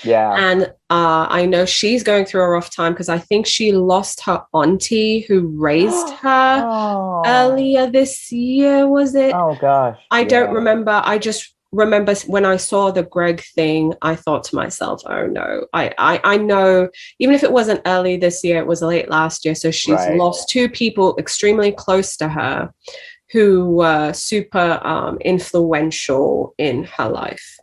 Yeah. And I know she's going through a rough time because I think she lost her auntie who raised her earlier this year, was it? Oh, gosh. I don't remember. I just remember when I saw the Greg thing, I thought to myself, oh no, I know, even if it wasn't early this year, it was late last year. So she's lost two people extremely close to her who were super influential in her life.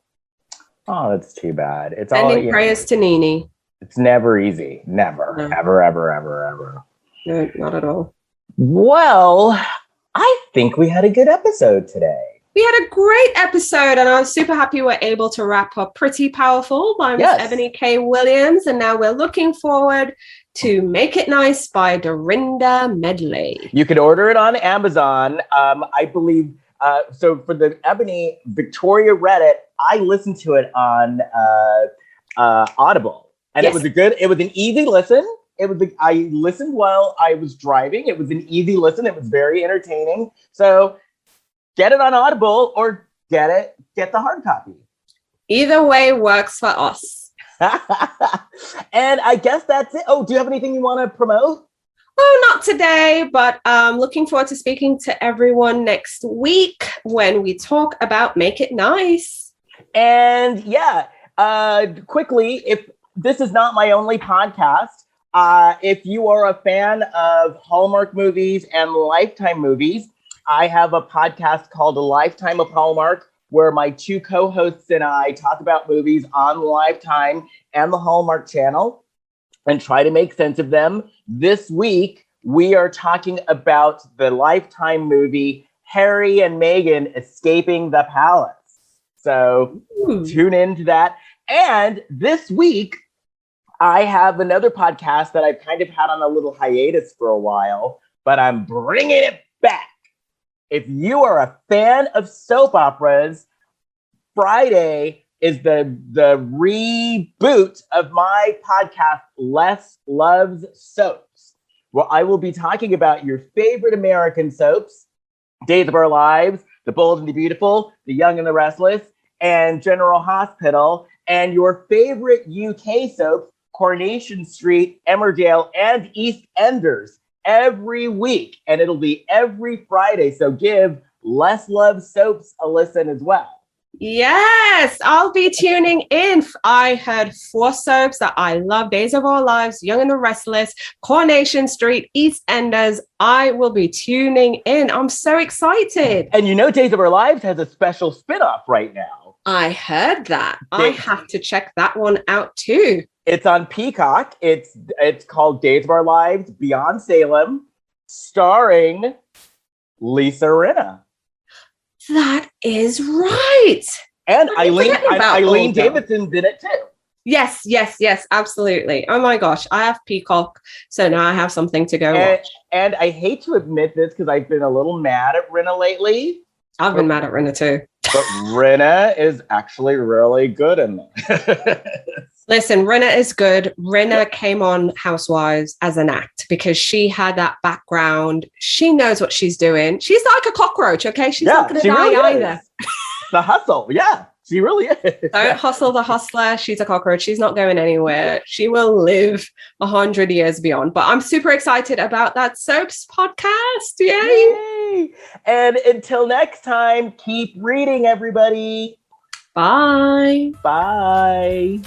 Oh, that's too bad. It's sending prayers to NeNe. It's never easy. Never. No. Ever. No, not at all. Well, I think we had a good episode today. We had a great episode, and I'm super happy we're able to wrap up Pretty Powerful by Miss Eboni K Williams. And now we're looking forward to Make It Nice by Dorinda Medley. You can order it on Amazon. I believe, so for the Eboni, Victoria read it. I listened to it on Audible, and it was an easy listen. I listened while I was driving. It was an easy listen. It was very entertaining. So get it on Audible or get the hard copy. Either way works for us. And I guess that's it. Oh, do you have anything you want to promote? Oh, not today, but looking forward to speaking to everyone next week when we talk about Make It Nice. And quickly, if this is not my only podcast, if you are a fan of Hallmark movies and Lifetime movies, I have a podcast called A Lifetime of Hallmark, where my two co-hosts and I talk about movies on Lifetime and the Hallmark Channel and try to make sense of them. This week, we are talking about the Lifetime movie, Harry and Meghan Escaping the Palace. So tune into that. And this week, I have another podcast that I've kind of had on a little hiatus for a while, but I'm bringing it back. If you are a fan of soap operas, Friday is the reboot of my podcast, Les Loves Soaps, where I will be talking about your favorite American soaps, Days of Our Lives, The Bold and the Beautiful, The Young and the Restless, and General Hospital, and your favorite UK soaps, Coronation Street, Emmerdale, and EastEnders, every week. And it'll be every Friday. So give Les Loves Soaps a listen as well. Yes, I'll be tuning in. I heard 4 soaps that I love: Days of Our Lives, Young and the Restless, Coronation Street, EastEnders. I will be tuning in. I'm so excited. And Days of Our Lives has a special spinoff right now. I heard that. I have to check that one out too. It's on Peacock. It's called Days of Our Lives Beyond Salem, starring Lisa Rinna. That is right. And Eileen Davidson's in it too. Yes, absolutely. Oh my gosh, I have Peacock, so now I have something to go watch. And I hate to admit this because I've been a little mad at Rinna lately. I've been mad at Rinna too. But Rinna is actually really good in this. Listen, Rinna is good. Rinna came on Housewives as an act because she had that background. She knows what she's doing. She's like a cockroach, okay? She's not going to die really either. The hustle, she really is. Don't hustle the hustler. She's a cockroach. She's not going anywhere. She will live 100 years beyond. But I'm super excited about that Soaps podcast. Yay! And until next time, keep reading, everybody. Bye. Bye.